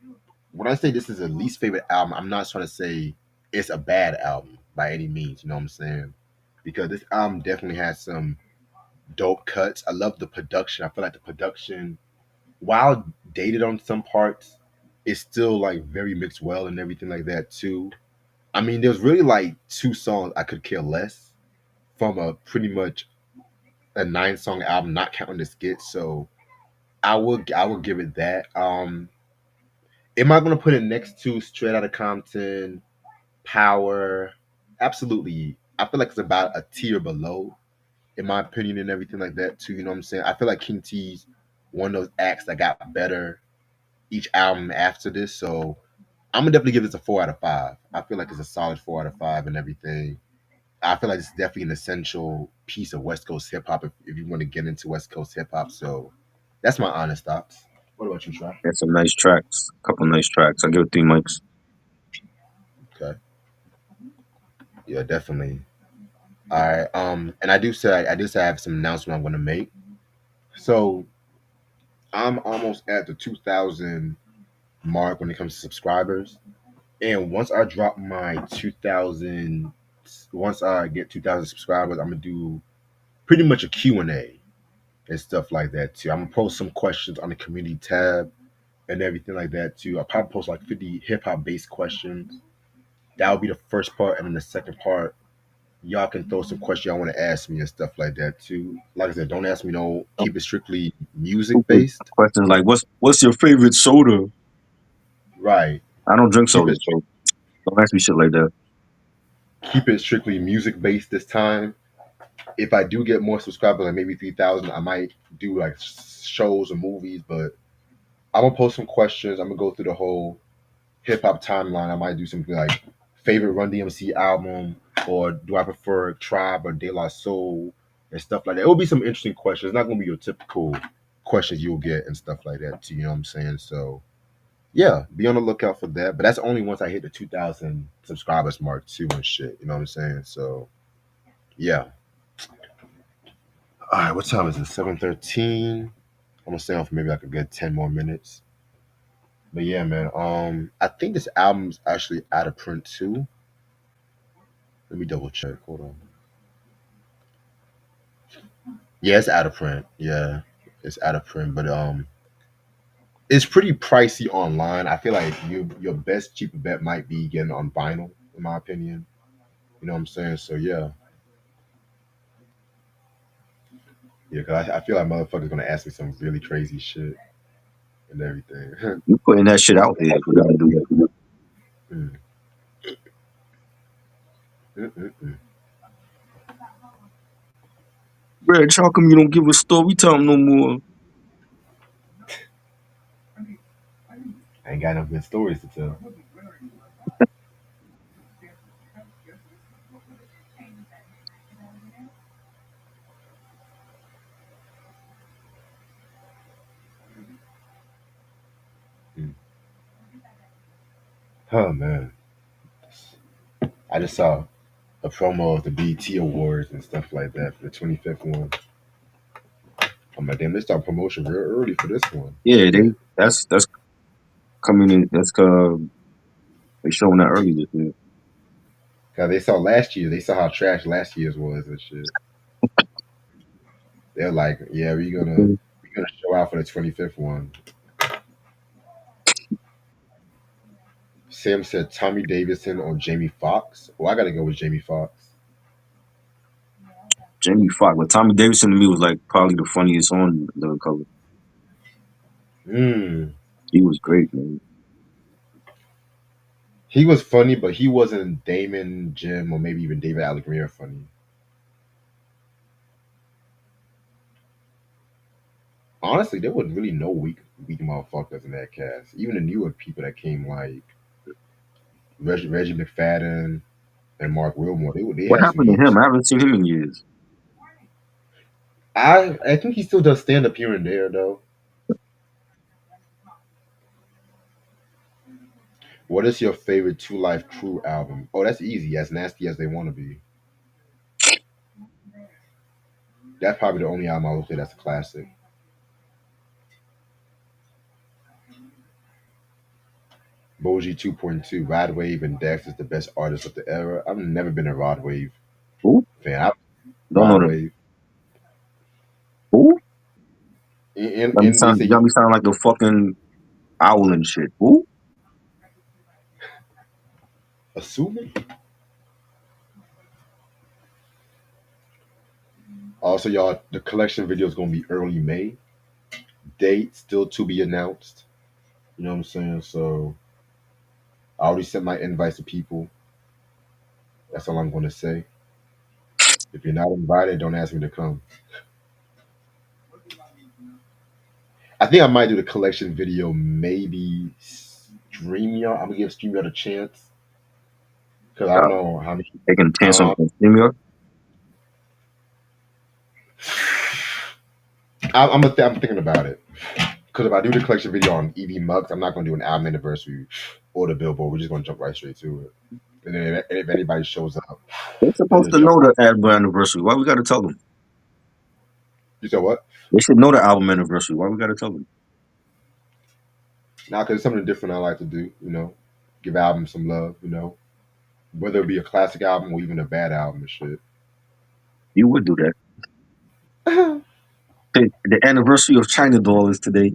when I say this is a least favorite album, I'm not trying to say it's a bad album by any means. You know what I'm saying? Because this album definitely has some dope cuts. I love the production. I feel like the production, while dated on some parts, is still like very mixed well and everything like that too. I mean, there's really like two songs I could care less from a pretty much a 9 song album, not counting the skits. So I will give it that. Am I gonna put it next to Straight Outta Compton, Power? Absolutely. I feel like it's about a tier below, in my opinion, and everything like that too. You know what I'm saying? I feel like King T's one of those acts that got better each album after this. So I'm gonna definitely give this a 4 out of 5. I feel like it's a solid 4 out of 5 and everything. I feel like it's definitely an essential piece of West Coast hip hop if you want to get into West Coast hip hop. So that's my honest thoughts. What about you, Try? Had some nice tracks. A couple nice tracks. I give it 3 mics. Okay. Yeah, definitely. All right. And I do say I have some announcement I'm gonna make. So I'm almost at the 2,000 mark when it comes to subscribers. And once I drop my 2,000, once I get 2,000 subscribers, I'm gonna do pretty much a Q&A and stuff like that too. I'm gonna post some questions on the community tab and everything like that too. I'll probably post like 50 hip hop based questions. That will be the first part, and then the second part, y'all can throw some questions y'all want to ask me and stuff like that too. Like I said, don't ask me no. Keep it strictly music Stupid based. questions like what's your favorite soda? Right. I don't drink Keep soda, it so don't ask me shit like that. keep it strictly music based this time. If I do get more subscribers, like maybe 3,000, I might do like shows or movies. But I'm gonna post some questions. I'm gonna go through the whole hip hop timeline. I might do something like favorite Run DMC album, or do I prefer Tribe or De La Soul and stuff like that. It will be some interesting questions. It's not gonna be your typical questions you'll get and stuff like that too. You know what I'm saying? So yeah, be on the lookout for that. But that's only once I hit the 2,000 subscribers mark too and shit. You know what I'm saying? So yeah. All right, what time is it? 7:13. I'm gonna stay on for maybe like a good 10 more minutes. But yeah, man. I think this album's actually out of print too. Let me double check. Hold on. Yeah, it's out of print. Yeah, it's out of print. But it's pretty pricey online. I feel like your best cheaper bet might be getting on vinyl, in my opinion. You know what I'm saying? So yeah, yeah. Cause I feel like motherfuckers gonna ask me some really crazy shit and everything. You putting that shit out there for them to do. Mm, mm, mm, mm. Reg, how come you don't give us story time no more? I ain't got no good stories to tell. Mm. Oh man, I just saw a promo of the BT Awards and stuff like that for the 25th one. I'm like, damn, they start promotion real early for this one. Yeah, they Shit. that's coming in. That's they showing that early this year. Cause they saw last year, they saw how trash last year's was and shit. They're like, yeah, we're gonna show out for the 25th one. Sam said Tommy Davidson or Jamie Foxx. Well, I gotta go with Jamie Foxx. Jamie Foxx, but Tommy Davidson to me was like probably the funniest on the cover. Mm. He was great, man. He was funny, but he wasn't Damon, Jim, or maybe even David Allegretti funny. Honestly, there was really no weak motherfuckers in that cast. Even the newer people that came, like Reggie McFadden and Mark Wilmore, they What had some happened to heat. him? I haven't seen him in years. I think he still does stand up here and there though. What is your favorite Two Life Crew album? Oh, that's easy. As nasty as they want to be. That's probably the only album I would say that's a classic. Boji 2.2, Rod Wave, and Dex is the best artist of the era. I've never been a Rod Wave Who? fan. Don't know Rod them. Wave, Who? and they say You got me sound like the fucking owl and shit. Who? assuming. Also, y'all, the collection video is gonna be early May. Date still to be announced. You know what I'm saying? So I already sent my invites to people. That's all I'm gonna say. If you're not invited, don't ask me to come. I think I might do the collection video, maybe StreamYard. I'm gonna give StreamYard a chance because I don't know how many. Taking a I chance don't on know. StreamYard. I'm thinking about it because if I do the collection video on EV Mugs, I'm not gonna do an album anniversary or the Billboard. We're just gonna jump right straight to it. And then if anybody shows up, They're then supposed just to jump know right. the album anniversary. Why we got to tell them? You said what? They should know the album anniversary. Why we got to tell them? Now, because it's something different I like to do. Give albums some love. Whether it be a classic album or even a bad album and shit. You would do that. I The anniversary of China Doll is today.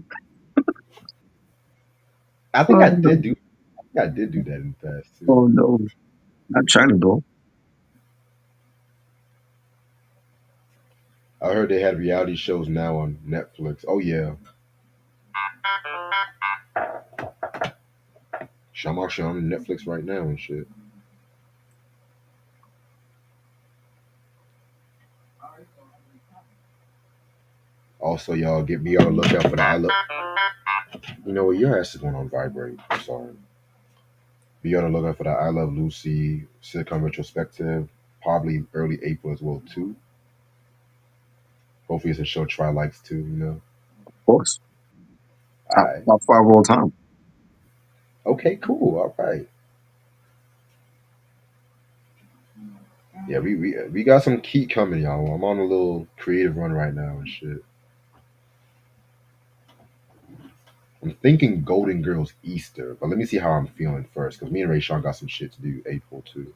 think Oh I no! did do. I think I did do that in the past too. Oh no! Not China Doll. I heard they had reality shows now on Netflix. Oh yeah, Shamash on Netflix right now and shit. Also, y'all be on the lookout for the I love. You know what? Your ass is going on vibrate. I'm sorry. Be on the lookout for the I Love Lucy sitcom retrospective. Probably early April as well too. Hopefully, it's a show Try likes too. Of course, All right. top five all time. Okay. Cool. All right. Yeah, we got some key coming, y'all. I'm on a little creative run right now and shit. I'm thinking Golden Girls Easter, but let me see how I'm feeling first, because me and Ray Sean got some shit to do April too.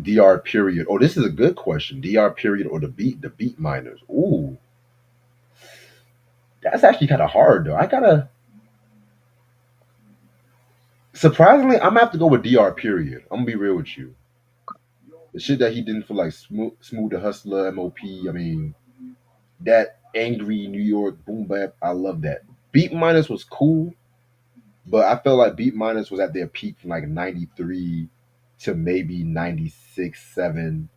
DR period. Oh, this is a good question. DR period or the beat miners. Ooh, that's actually kind of hard though. I gotta surprisingly, I'm gonna have to go with DR period. I'm gonna be real with you. The shit that he did for like Smooth the Hustler, MOP. I mean, that angry New York boom bap. I love that. Beat minus was cool, but I felt like Beat minus was at their peak from like '93 to maybe '96, '7,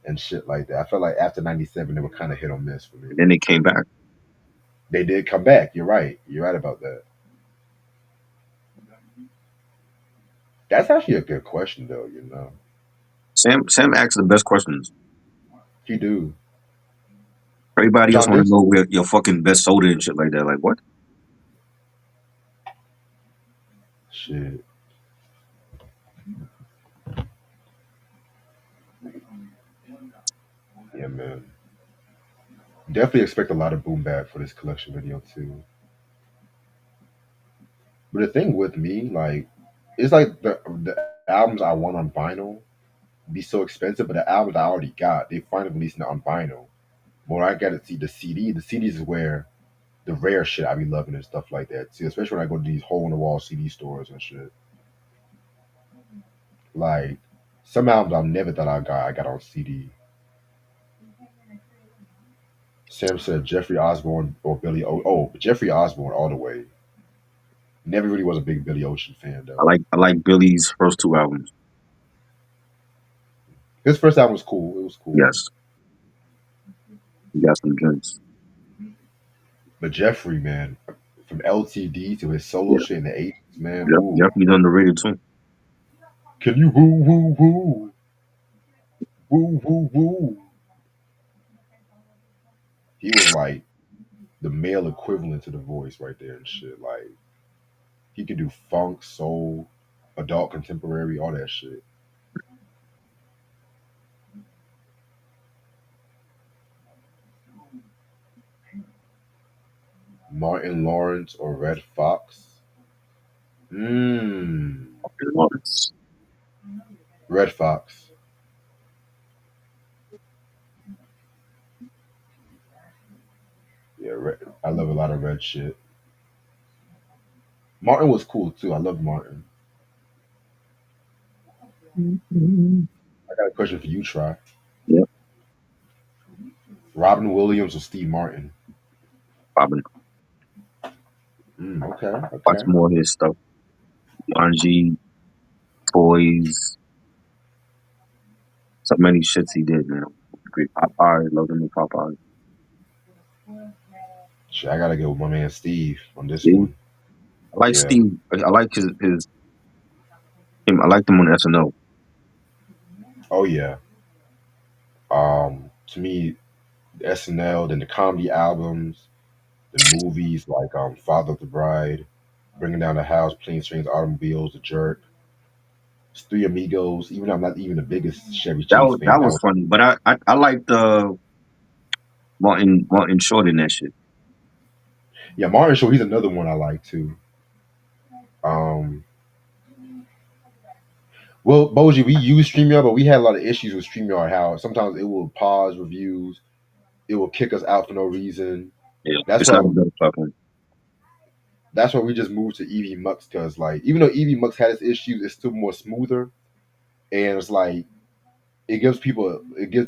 and shit like that. I felt like after '97 they were kind of hit or miss for me. And then they came back. They did come back. You're right. You're right about that. That's actually a good question, though. Sam asks the best questions. He do. Everybody else John want to this know where your fucking best soda and shit like that. Like what? shit. Yeah, man. Definitely expect a lot of boom bap for this collection video too. But the thing with me, like, it's like the albums I want on vinyl. be so expensive, but the albums I already got, they finally releasing it on vinyl. When I got to see the CDs is where the rare shit I be loving and stuff like that too. Especially when I go to these hole in the wall CD stores and shit. Like some albums I never thought I got on CD. Sam said Jeffrey Osborne or Jeffrey Osborne all the way. Never really was a big Billy Ocean fan though. I like Billy's first two albums. His first album was cool. It was cool. Yes, he got some gems. But Jeffrey, man, from LTD to his solo Yeah, shit in the '80s, man. yep, Ooh, Jeffrey's underrated too. can you woo woo woo woo woo woo? He was like the male equivalent to the voice right there and shit. Like he could do funk, soul, adult contemporary, all that shit. Martin Lawrence or Red Fox? Mmm. Lawrence. Red Fox. Yeah, I love a lot of red shit. Martin was cool too. I love Martin. Mhm. I got a question for you, Try. Yep, Robin Williams or Steve Martin? Robin. Okay, Watch okay. more of his stuff. RNG, Toys, so many shits he did, man. Great Popeye, love the new Popeye. Shit, I gotta go with my man Steve on this See? one. I like Yeah. Steve. I like his him. I liked him on SNL. Oh yeah. To me, the SNL, then the comedy albums, the movies like Father of the Bride, Bringing Down the House, Planes, Trains, Automobiles, The Jerk, Three Amigos. Even though I'm not even the biggest Chevy Chase fan, That that was was funny, but I liked Martin Short in that shit. yeah. Martin Short, he's another one I like too. Um, well, Boji, we use StreamYard, but we had a lot of issues with StreamYard. How sometimes it will pause reviews, it will kick us out for no reason. Yeah, That's it's not why a better platform. we just moved to EV Mux because like even though EV Mux had its issues, it's still more smoother and it's like it gives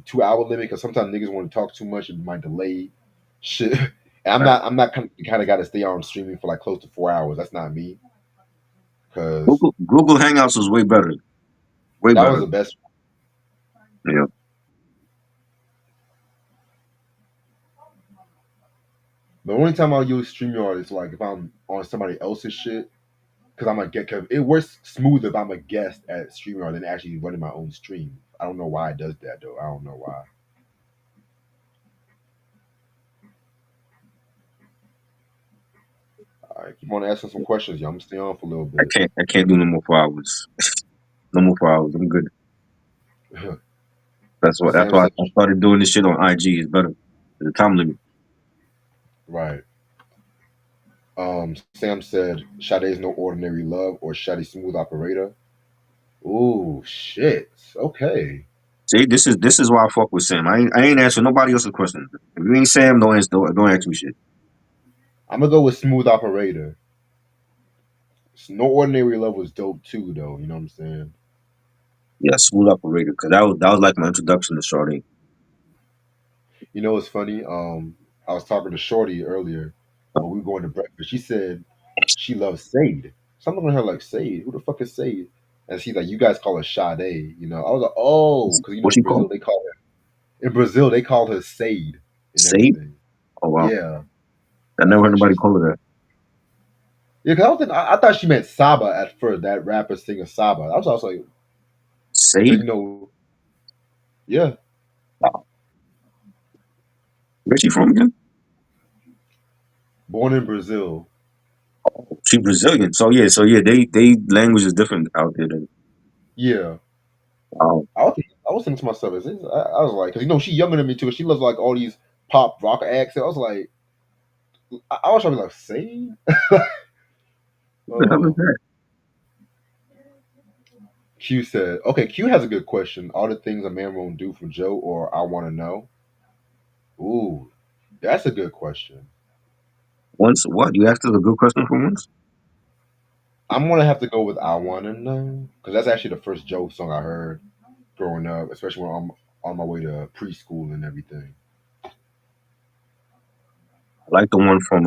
2 hour limit because sometimes niggas want to talk too much and might delay shit. And Right. I'm not kind of got to stay on streaming for like close to 4 hours. That's not me because Google Hangouts was way better. Way that was better. the best. Yeah. The only time I'll use StreamYard is like if I'm on somebody else's shit because I'm a get cause it works smoother if I'm a guest at StreamYard than actually running my own stream. I don't know why it does that though. I don't know why. All right, keep on asking some questions, y'all. I'm gonna stay on for a little bit. I can't do no more 4 hours. No more 4 hours. I'm good. That's Sam why said, I started doing this shit on IG. It's better. There's a time limit. right. Sam said, Sade's no ordinary love or Sade smooth operator. Ooh, shit. Okay. See, this is why I fuck with Sam. I ain't answering nobody else's questions. If you ain't Sam, don't ask me shit. I'm gonna go with smooth operator. No ordinary love was dope too, though. You know what I'm saying? Yeah, smooth operator, because that was like my introduction to Sade. You know what's funny? I was talking to Shorty earlier when we were going to breakfast. She said she loves Sade. So I'm looking at her like Sade. Who the fuck is Sade? And she's like, you guys call her Sade. You know, I was like, oh, because you know What she called? In Brazil they call her Sade and Sade? everything. Oh wow, Yeah, I that's never heard why nobody she's call her that. yeah. Cause I thought she meant Saba at first. That rapper singer Saba. I was like, cause Sade? you know, yeah, Wow. Where's she from again? born in Brazil. She Brazilian. So yeah, they language is different out there. Than, Yeah, wow. I was thinking to myself, I was like, cause you know she younger than me too. She loves like all these pop rock acts. I was like, I was trying to be like, Sade. What the hell is Oh, that? Q said, okay, Q has a good question. All the things a man won't do for Joe or I want to know. Ooh, that's a good question. Once what? You asked us a good question for once. I'm gonna have to go with I Wanna Know because that's actually the first Joe song I heard growing up, especially when I'm on my way to preschool and everything. I like the one from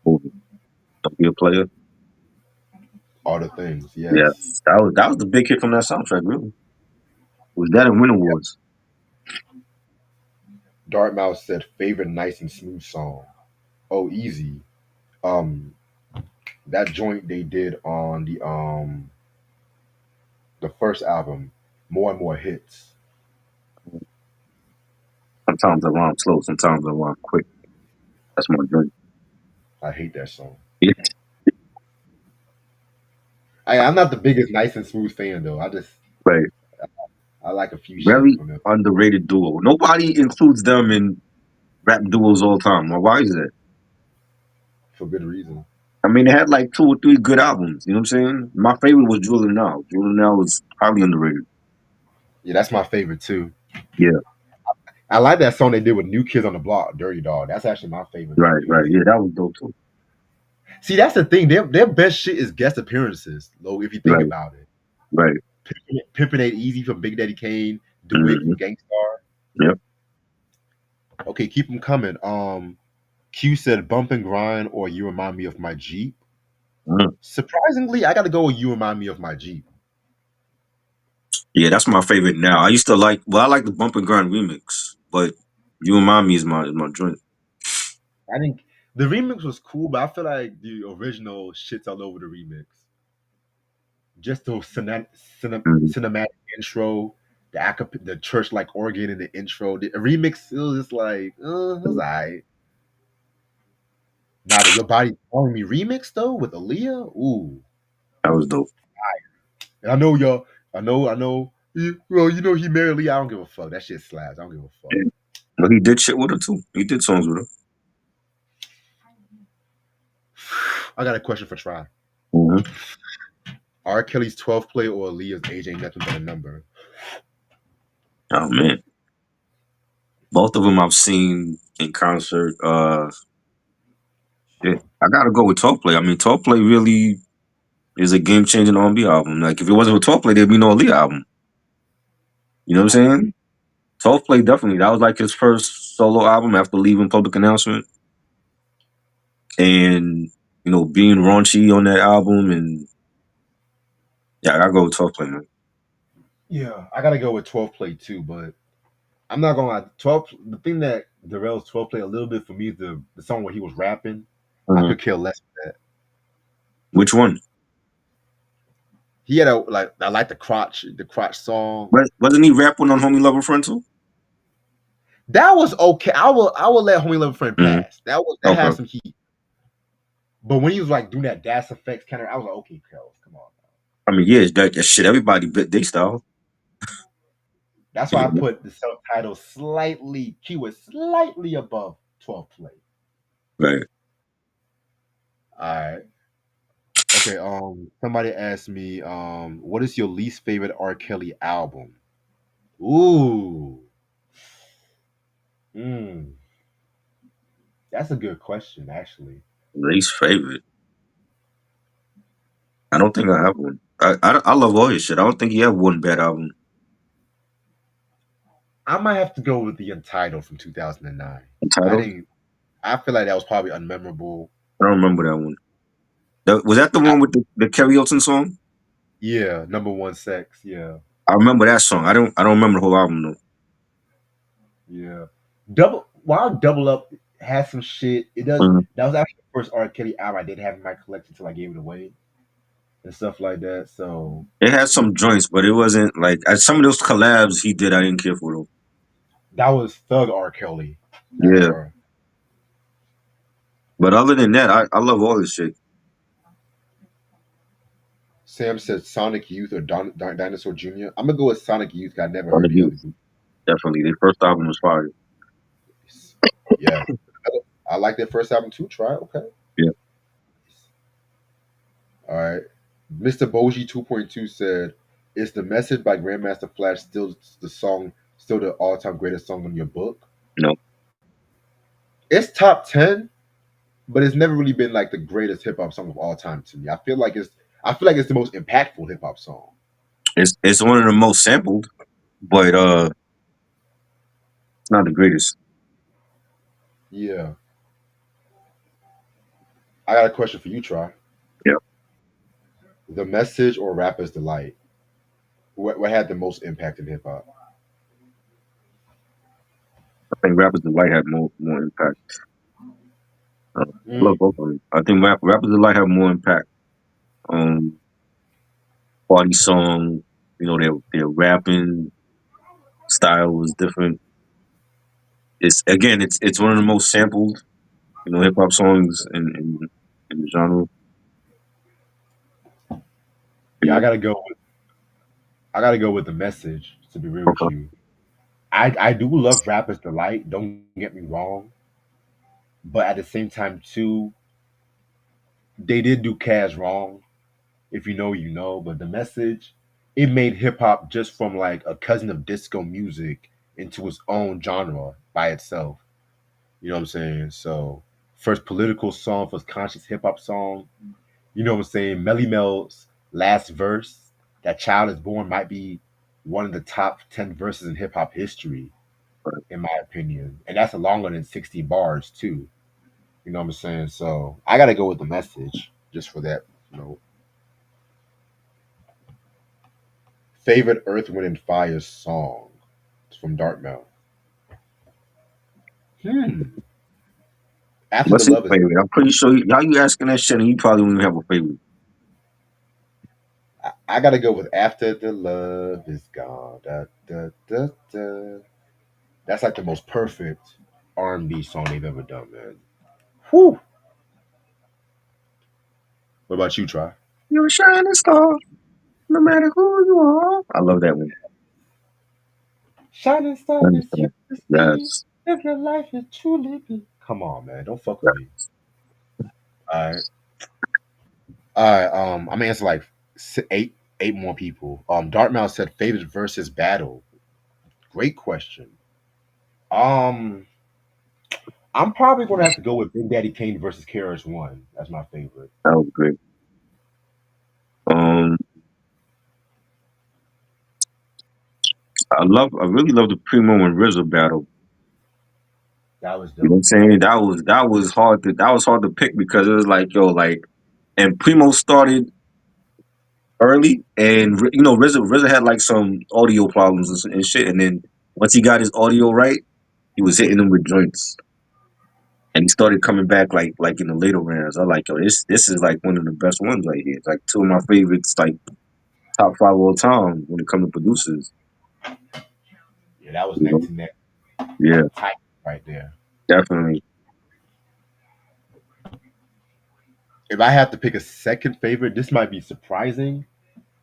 movie. Don't Be a Player. All the things, Yeah, yes. that was the big hit from that soundtrack. Really, was that in Winter Yep. Wars? Dartmouth said favorite nice and smooth song. Oh, easy. Um, that joint they did on the first album, More and More Hits. Sometimes I rhyme slow, sometimes I rhyme quick. That's my drink. I hate that song. Yeah, I'm not the biggest nice and smooth fan though. right. I like a few shit Very from them underrated duo. Nobody includes them in rap duos all the time. Well, why is that? for good reason. I mean, they had like two or three good albums. You know what I'm saying? My favorite was Julian Now. Julian Now was highly underrated. Yeah, that's my favorite too. Yeah, I like that song they did with New Kids on the Block, Dirty Dog. That's actually my favorite from right, New right. Kids. Yeah, that was dope too. See, that's the thing. Their best shit is guest appearances, though, if you think Right, about it. right. Pimpin' Ain't Easy from Big Daddy Kane, DeWitt Mm-hmm. from Gangstar. Yep. Okay, keep them coming. Q said Bump and Grind or You Remind Me of My Jeep. Mhm. Surprisingly, I gotta go with You Remind Me of My Jeep. Yeah, that's my favorite now. I used to like, well, I like the Bump and Grind remix, but You Remind Me is my joint. I think the remix was cool, but I feel like the original shits all over the remix. Just the Mhm. cinematic intro, the church like organ in the intro. The remix it was just like, it was alright. Now that Your Body Calling Me remix though with Aaliyah, ooh. That was dope. And I know y'all, I know. Well, you know he married Aaliyah. I don't give a fuck. That shit slaps. I don't give a fuck. Yeah. But he did shit with her too. He did songs with her. I got a question for Try. Hmm. R. Kelly's 12 play or Aaliyah's age ain't nothing but a number. Oh man, both of them I've seen in concert. Shit, I gotta go with Talk Play. I mean, Talk Play really is a game changing R&B album. Like if it wasn't for Talk Play, there'd be no Aaliyah album. You know what I I'm agree. saying? Talk Play definitely. That was like his first solo album after leaving Public Announcement, and being raunchy on that album, and yeah, I gotta go with Talk Play, man. Yeah, I gotta go with 12 play too, but I'm not gonna lie. 12. The thing that derails 12 play a little bit for me is the song where he was rapping. I Hmm. could care less for that. Which one? He had a like I like the crotch song. Wasn't he rapping on Homie Lover Friend too? That was okay. I will let Homie Love Friend Hmm. pass. That Okay. had some heat. But when he was like doing that Das effects kind of, I was like, okay, Kels, come on. I mean, yeah, that shit. Everybody bit they style. That's why I Yeah. put the subtitle slightly, keyword slightly above 12 play. Right. All right. Okay. Somebody asked me, what is your least favorite R. Kelly album? Ooh. Mm, that's a good question, actually. Least favorite. I don't think I have one. I love all his shit. I don't think he have one bad album. I might have to go with the Untitled from 2009. I Title? didn't. I feel like that was probably unmemorable. I don't remember that one. Was that the I, one with the Kerry Hilton song? yeah, number one sex. Yeah, I remember that song. I don't remember the whole album though. yeah. While Double Up has some shit, it does. Mhm. That was actually the first R. Kelly album I did have in my collection until I gave it away and stuff like that. So It had some joints, but it wasn't like some of those collabs he did. I didn't care for though. that was Thug R. Kelly, that Yeah, era. but other than that, I love all this shit. Sam said Sonic Youth or Dinosaur Jr. I'm gonna go with Sonic Youth. 'Cause I never Sonic heard the Youth, other group. definitely. Their first album was fire. Yeah, I like their first album too. Try it. Okay. Yeah. All right. Mr. Boji 2.2 said, "Is the message by Grandmaster Flash still the all-time greatest song in your book?" No, It's top 10, but it's never really been like the greatest hip hop song of all time to me. I feel like it's the most impactful hip hop song. it's one of the most sampled, but it's not the greatest. Yeah. I got a question for you, Try. Yeah, The message or Rapper's Delight? What had the most impact in hip hop? I think Rappers Delight had more impact. I Mm. love both of them. I think Rappers Delight had more impact. Um, Party song, their rapping style was different. It's one of the most sampled, hip hop songs in the genre. Yeah, And, I gotta go with the message, to be real with okay, you. I do love Rapper's Delight, don't get me wrong. But at the same time too, they did do Cash wrong. If you know, you know. But the message, it made hip hop just from like a cousin of disco music into its own genre by itself. You know what I'm saying? So first political song, first conscious hip hop song. You know what I'm saying? Melly Mel's last verse, "That Child Is Born," might be one of the top 10 verses in hip hop history, in my opinion. And that's longer than 60 bars too. You know what I'm saying? So I gotta go with the message just for that. You know, favorite Earth, Wind, and Fire song. It's from Dartmouth. Hmm. After the what's his Love is, favorite? I'm pretty sure how you asking that shit and you probably won't have a favorite. I gotta go with After the Love is Gone. Da, da, da, da. That's like the most perfect R&B song they've ever done, man. Whew. What about you, Try? You're a shining star, no matter who you are. I love that one. Shining star Shining is star. here to see Yes. if your life is truly be. Come on, man. Don't fuck with me. All right. All right. I'm gonna answer like eight more people. Dartmouth said favorite versus battle. Great question. Um, I'm probably gonna have to go with Big Daddy Kane versus KRS One. That's my favorite. That was great. Um, I really love the Primo and RZA battle. That was You know what I'm dope. saying? That was hard to pick because it was like, yo, like, and Primo started early, and RZA had like some audio problems and shit, and then once he got his audio right, he was hitting them with joints, and he started coming back like in the later rounds. I like, yo, this is like one of the best ones right here. It's like two of my favorites, like top five all time when it comes to producers. Yeah, that was You neck know? to neck, Yeah, tight right there. definitely. If I have to pick a second favorite, this might be surprising.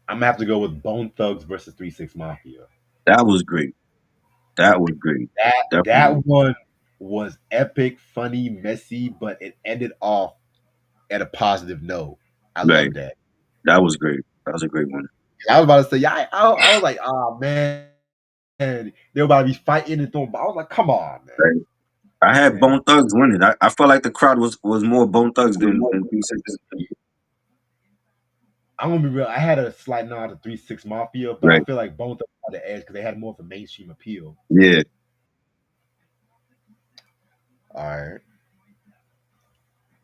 I'm gonna have to go with Bone Thugs versus 3 6 Mafia. That was great. That was great. That Definitely. one was epic, funny, messy, but it ended off at a positive note. I Right. love that. That was great. That was a great one. I was about to say, yeah, I was like, oh man, they were about to be fighting and throwing. I was like, come on, man. Right. I had And Bone Thugs winning. I felt like the crowd was more Bone Thugs than P6. I'm gonna be real. I had a slight nod to 3 6 Mafia, but I Right. feel like Bone Thugs had the edge because they had more of a mainstream appeal. Yeah. All right.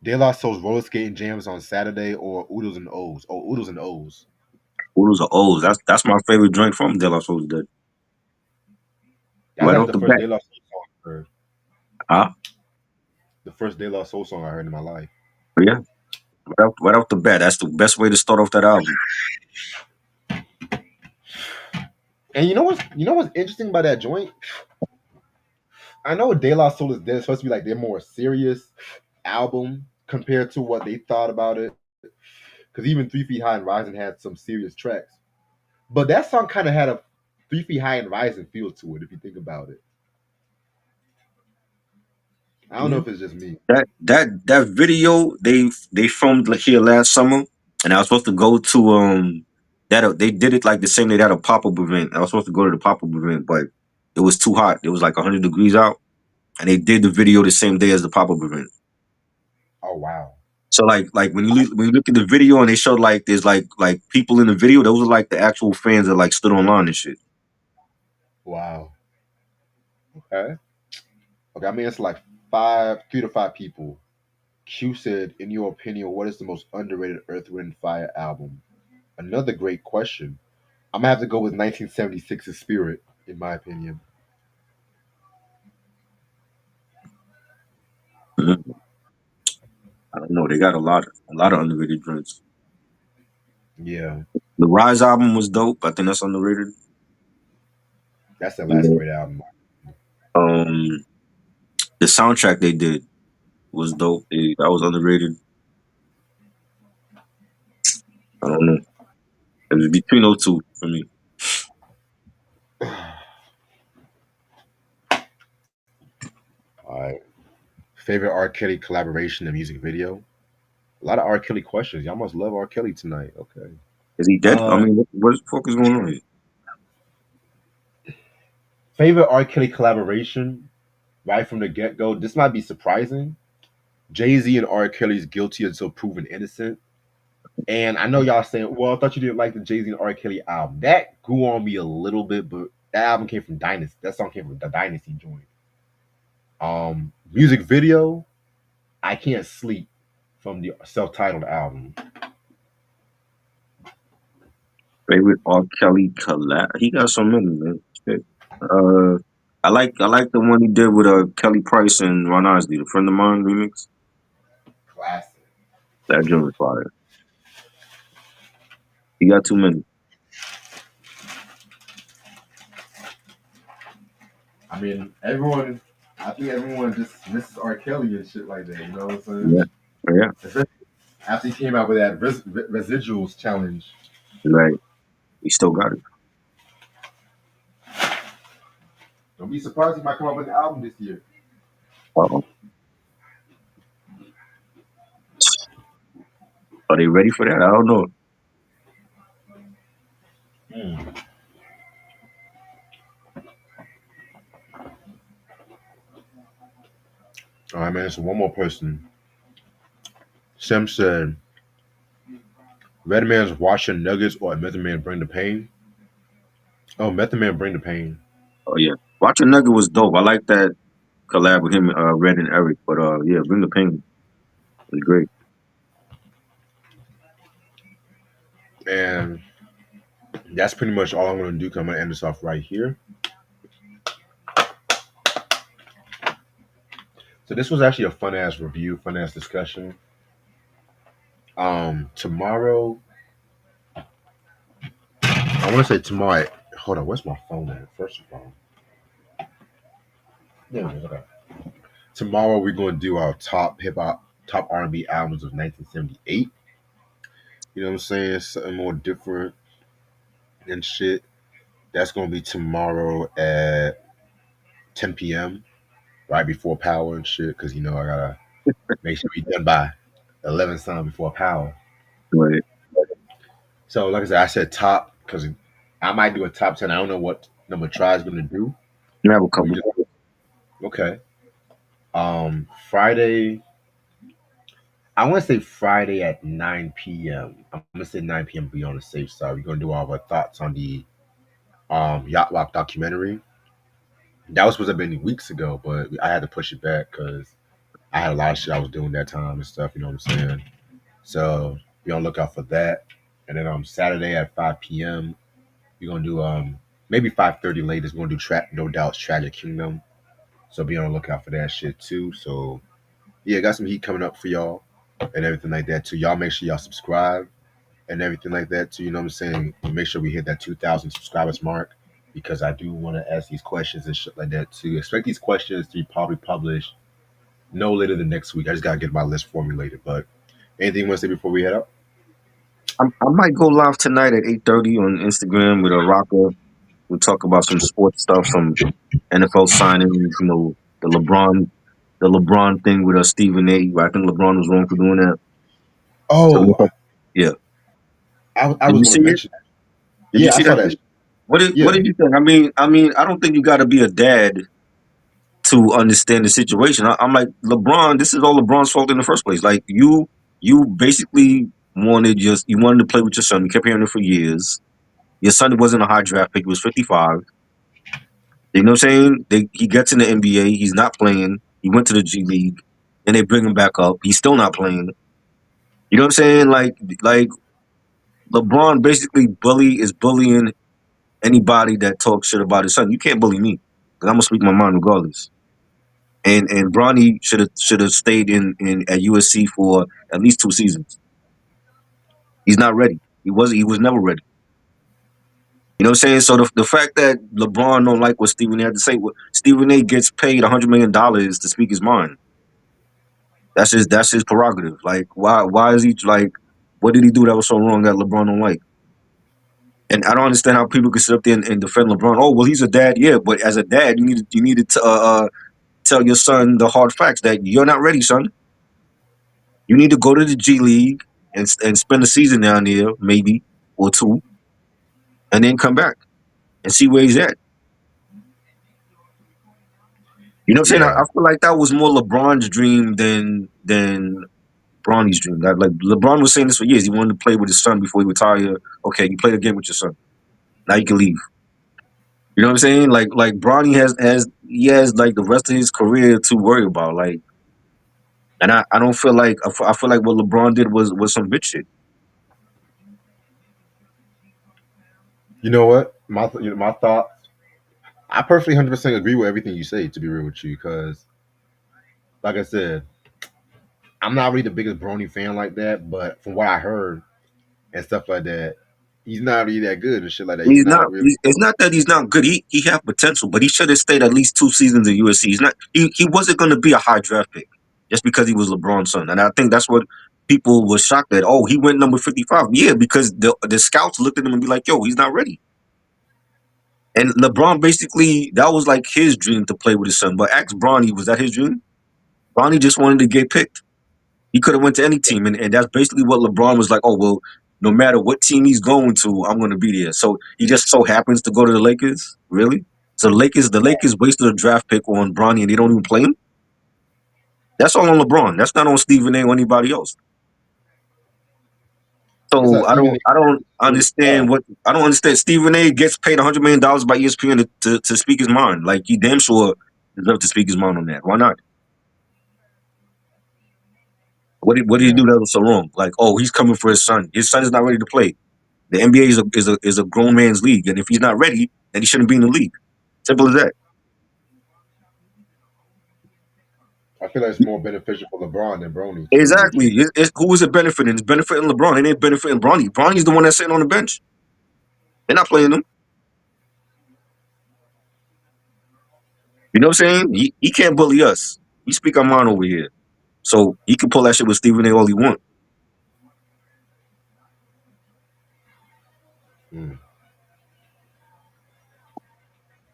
De La Soul's roller skating jams on Saturday or Oodles and O's. Oh, Oodles and O's. Oodles are O's. That's my favorite joint from De La Soul's Dead. That's Right actually off the the first bat. De La Soul song I heard. Huh? The first De La Soul song I heard in my life. But yeah. Right off the bat. That's the best way to start off that album. And you know what's interesting about that joint? I know De La Soul is dead. It's supposed to be like their more serious album compared to what they thought about it. Because even 3 Feet High and Rising had some serious tracks. But that song kind of had a 3 Feet High and Rising feel to it, if you think about it. I don't know Yeah. if it's just me. That video they filmed like here last summer. and I was supposed to go to that they did it like the same day that a pop-up event. I was supposed to go to the pop-up event, but it was too hot. It was like 100 degrees out, and they did the video the same day as the pop-up event. Oh wow. So like when you look at the video and they showed like there's like people in the video, those are like the actual fans that like stood online and shit. Wow. Okay. Okay. I mean, it's like 3 to 5 people. Q said, in your opinion, what is the most underrated Earth, Wind, and Fire album? Another great question. I'm gonna have to go with 1976's Spirit, in my opinion. Mhm. I don't know. They got a lot of underrated joints. Yeah, The Rise album was dope. I think that's underrated. that's the last Yeah. great album. Um, the soundtrack they did was dope. That was underrated. I don't know. It was between those two for me. All right. Favorite R. Kelly collaboration and music video? A lot of R. Kelly questions. Y'all must love R. Kelly tonight. Okay. Is he dead? I Uh, mean, what the fuck is going on here? favorite R. Kelly collaboration, right from the get go. This might be surprising. Jay Z and R. Kelly's Guilty Until Proven Innocent. And I know y'all saying, well, I thought you didn't like the Jay Z and R. Kelly album. That grew on me a little bit, but that album came from Dynasty. That song came from the Dynasty joint. Music video, I Can't Sleep from the self-titled album. Favorite R. Kelly collab? He got so many, man. Shit. Uh, I like the one he did with Kelly Price and Ron Isley, the Friend of Mine remix. Classic. That joint was fire. He got too many. I mean, everyone. I think everyone just misses R. Kelly and shit like that. You know what I'm saying? Yeah, yeah, Especially after he came out with that residuals challenge. right. He still got it. Don't be surprised he might come out with an album this year. Uh-oh. Are they ready for that? I don't know. Hmm. All right, man. So one more person. Sim said, "Red Man's Washing Nuggets or Method Man Bring the Pain." Oh, Method Man Bring the Pain. Oh yeah, Watching Nugget was dope. I like that collab with him, Red and Eric. But yeah, Bring the Pain was great. And that's pretty much all I'm going to do. Cause I'm going to end this off right here. So this was actually a fun ass review, fun ass discussion. Tomorrow, I want to say tomorrow. Hold on, where's my phone at? First of all, there it is. Okay. Tomorrow we're going to do our top hip hop, top R&B albums of 1978. You know what I'm saying? Something more different and shit. That's going to be tomorrow at 10 p.m. right before Power and shit. Because you know I gotta make sure we done by 11 something before Power. Right. So like I said top because I might do a top 10. I don't know what number Try is going to do. You have a We couple. just okay. Friday. I want to say Friday at 9 p.m. I'm gonna say 9 p.m. to be on the safe side. We're gonna do all of our thoughts on the Yacht Rock documentary. That was supposed to have been weeks ago, but I had to push it back because I had a lot of shit I was doing that time and stuff. You know what I'm saying? So be on the lookout for that. And then Saturday at 5 p.m. we're gonna do maybe 5:30 latest. We're gonna do No Doubt's Tragic Kingdom. So be on the lookout for that shit too. So yeah, got some heat coming up for y'all and everything like that too. Y'all make sure y'all subscribe and everything like that too. You know what I'm saying? Make sure we hit that 2,000 subscribers mark because I do want to ask these questions and shit like that too. Expect these questions to be probably published no later than next week. I just gotta get my list formulated. But anything you want to say before we head out? I might go live tonight at 8:30 on Instagram with a rocker. We'll talk about some sports stuff, some NFL signings. You know, the LeBron thing with Stephen A. I think LeBron was wrong for doing that. So Oh, yeah. I Did was you going see to it? mention. Did you Yeah, I see saw that? that. What Yeah, did you think? I don't think you got to be a dad to understand the situation. I'm like LeBron. This is all LeBron's fault in the first place. Like you basically you wanted to play with your son. You kept hearing it for years. Your son wasn't a high draft pick. He was 55. You know what I'm saying? He gets in the NBA. He's not playing. He went to the G League. Then they bring him back up. He's still not playing. You know what I'm saying? Like LeBron basically is bullying anybody that talks shit about his son. You can't bully me because I'm gonna speak my mind regardless. And Bronny should have stayed in at USC for at least 2 seasons. He's not ready. He was never ready. You know what I'm saying? So the fact that LeBron don't like what Stephen A had to say, Stephen A gets paid $100 million to speak his mind. That's his prerogative. Like why is he like what did he do that was so wrong that LeBron don't like? And I don't understand how people can sit up there and defend LeBron. Oh well, he's a dad, yeah, but as a dad, you needed to tell your son the hard facts that you're not ready, son. You need to go to the G League and spend a season down there, maybe or two, and then come back and see where he's at. You know what I'm saying? I yeah. feel like that was more LeBron's dream than Bronny's dream. Like LeBron was saying this for years. He wanted to play with his son before he retired. Okay, you played a game with your son. Now you can leave. You know what I'm saying? Like Bronny has like the rest of his career to worry about. Like, and I don't feel like I feel like what LeBron did was some bitch shit. You know what? My thoughts. I perfectly 100% agree with everything you say. To be real with you, because like I said, I'm not really the biggest Brony fan like that. But from what I heard and stuff like that, he's not really that good and shit like that. He's He's not. not really. It's not that he's not good. He have potential, but he should have stayed at least 2 seasons in USC. He's not. He wasn't going to be a high draft pick just because he was LeBron's son, and I think that's what people were shocked at. Oh, he went number 55. Yeah, because the scouts looked at him and be like, "Yo, he's not ready." And LeBron basically that was like his dream to play with his son. But ask Bronny, was that his dream? Bronny just wanted to get picked. He could have went to any team, and that's basically what LeBron was like. Oh well, no matter what team he's going to, I'm going to be there. So he just so happens to go to the Lakers. Really? So the Lakers wasted a draft pick on Bronny, and they don't even play him. That's all on LeBron. That's not on Stephen A. or anybody else. It's So not I Stephen don't A. I don't Really bad. understand what I don't understand. Stephen A. gets paid $100 million by ESPN to speak his mind. Like he damn sure deserves to speak his mind on that. Why not? What did he Yeah, do that was so wrong? Like, oh, he's coming for his son. His son is not ready to play. The NBA is a grown man's league, and if he's not ready, then he shouldn't be in the league. Simple as that. I feel like it's more beneficial for LeBron than Brony. To be real with Exactly. you. Who is it benefiting? It's benefiting LeBron. It ain't benefiting Bronny. Bronny's the one that's sitting on the bench. They're not playing him. You know what I'm saying? He can't bully us. We speak our mind over here. So he can pull that shit with Stephen A. all he want. Mm.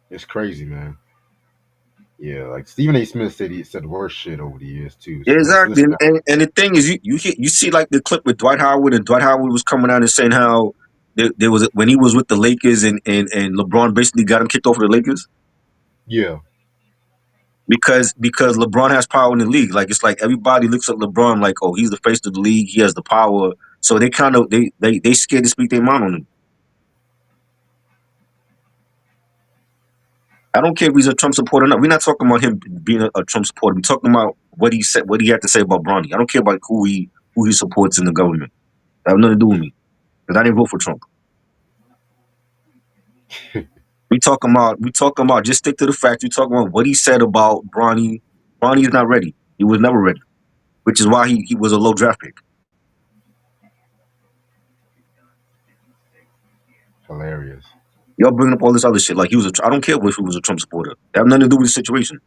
It's crazy, man. Yeah, like Stephen A. Smith said he said worse shit over the years too. So Exactly. let's And, not. and, and the thing is, you see like the clip with Dwight Howard, and Dwight Howard was coming out and saying how there was when he was with the Lakers, and LeBron basically got him kicked off of the Lakers. Yeah, Because LeBron has power in the league. Like it's like everybody looks at LeBron like, oh, he's the face of the league. He has the power. So they kind of they scared to speak their mind on him. I don't care if he's a Trump supporter or not. We're not talking about him being a Trump supporter. We're talking about what he said, what he had to say about Bronny. I don't care about who he supports in the government. That has nothing to do with me because I didn't vote for Trump. We talking about just stick to the facts. We talking about what he said about Bronny. Bronny is not ready. He was never ready, which is why he was a low draft pick. hilarious. Y'all bringing up all this other shit like he was. I don't care if he was a Trump supporter. That have nothing to do with the situation.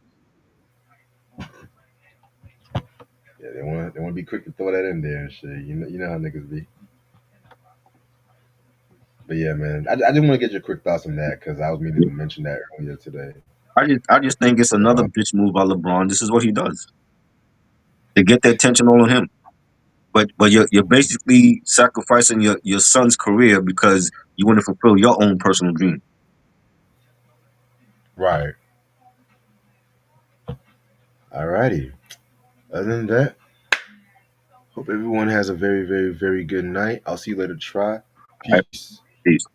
Yeah, they want to be quick to throw that in there and shit. You know how niggas be. But yeah, man, I just want to get your quick thoughts on that because I was meaning to mention that earlier today. I just think it's another Uh, bitch move by LeBron. This is what he does to get the attention all on him. but you're basically sacrificing your son's career because you want to fulfill your own personal dream. Right. Alrighty. Other than that, hope everyone has a very, very, very good night. I'll see you later. Try. All right, Peace. peace.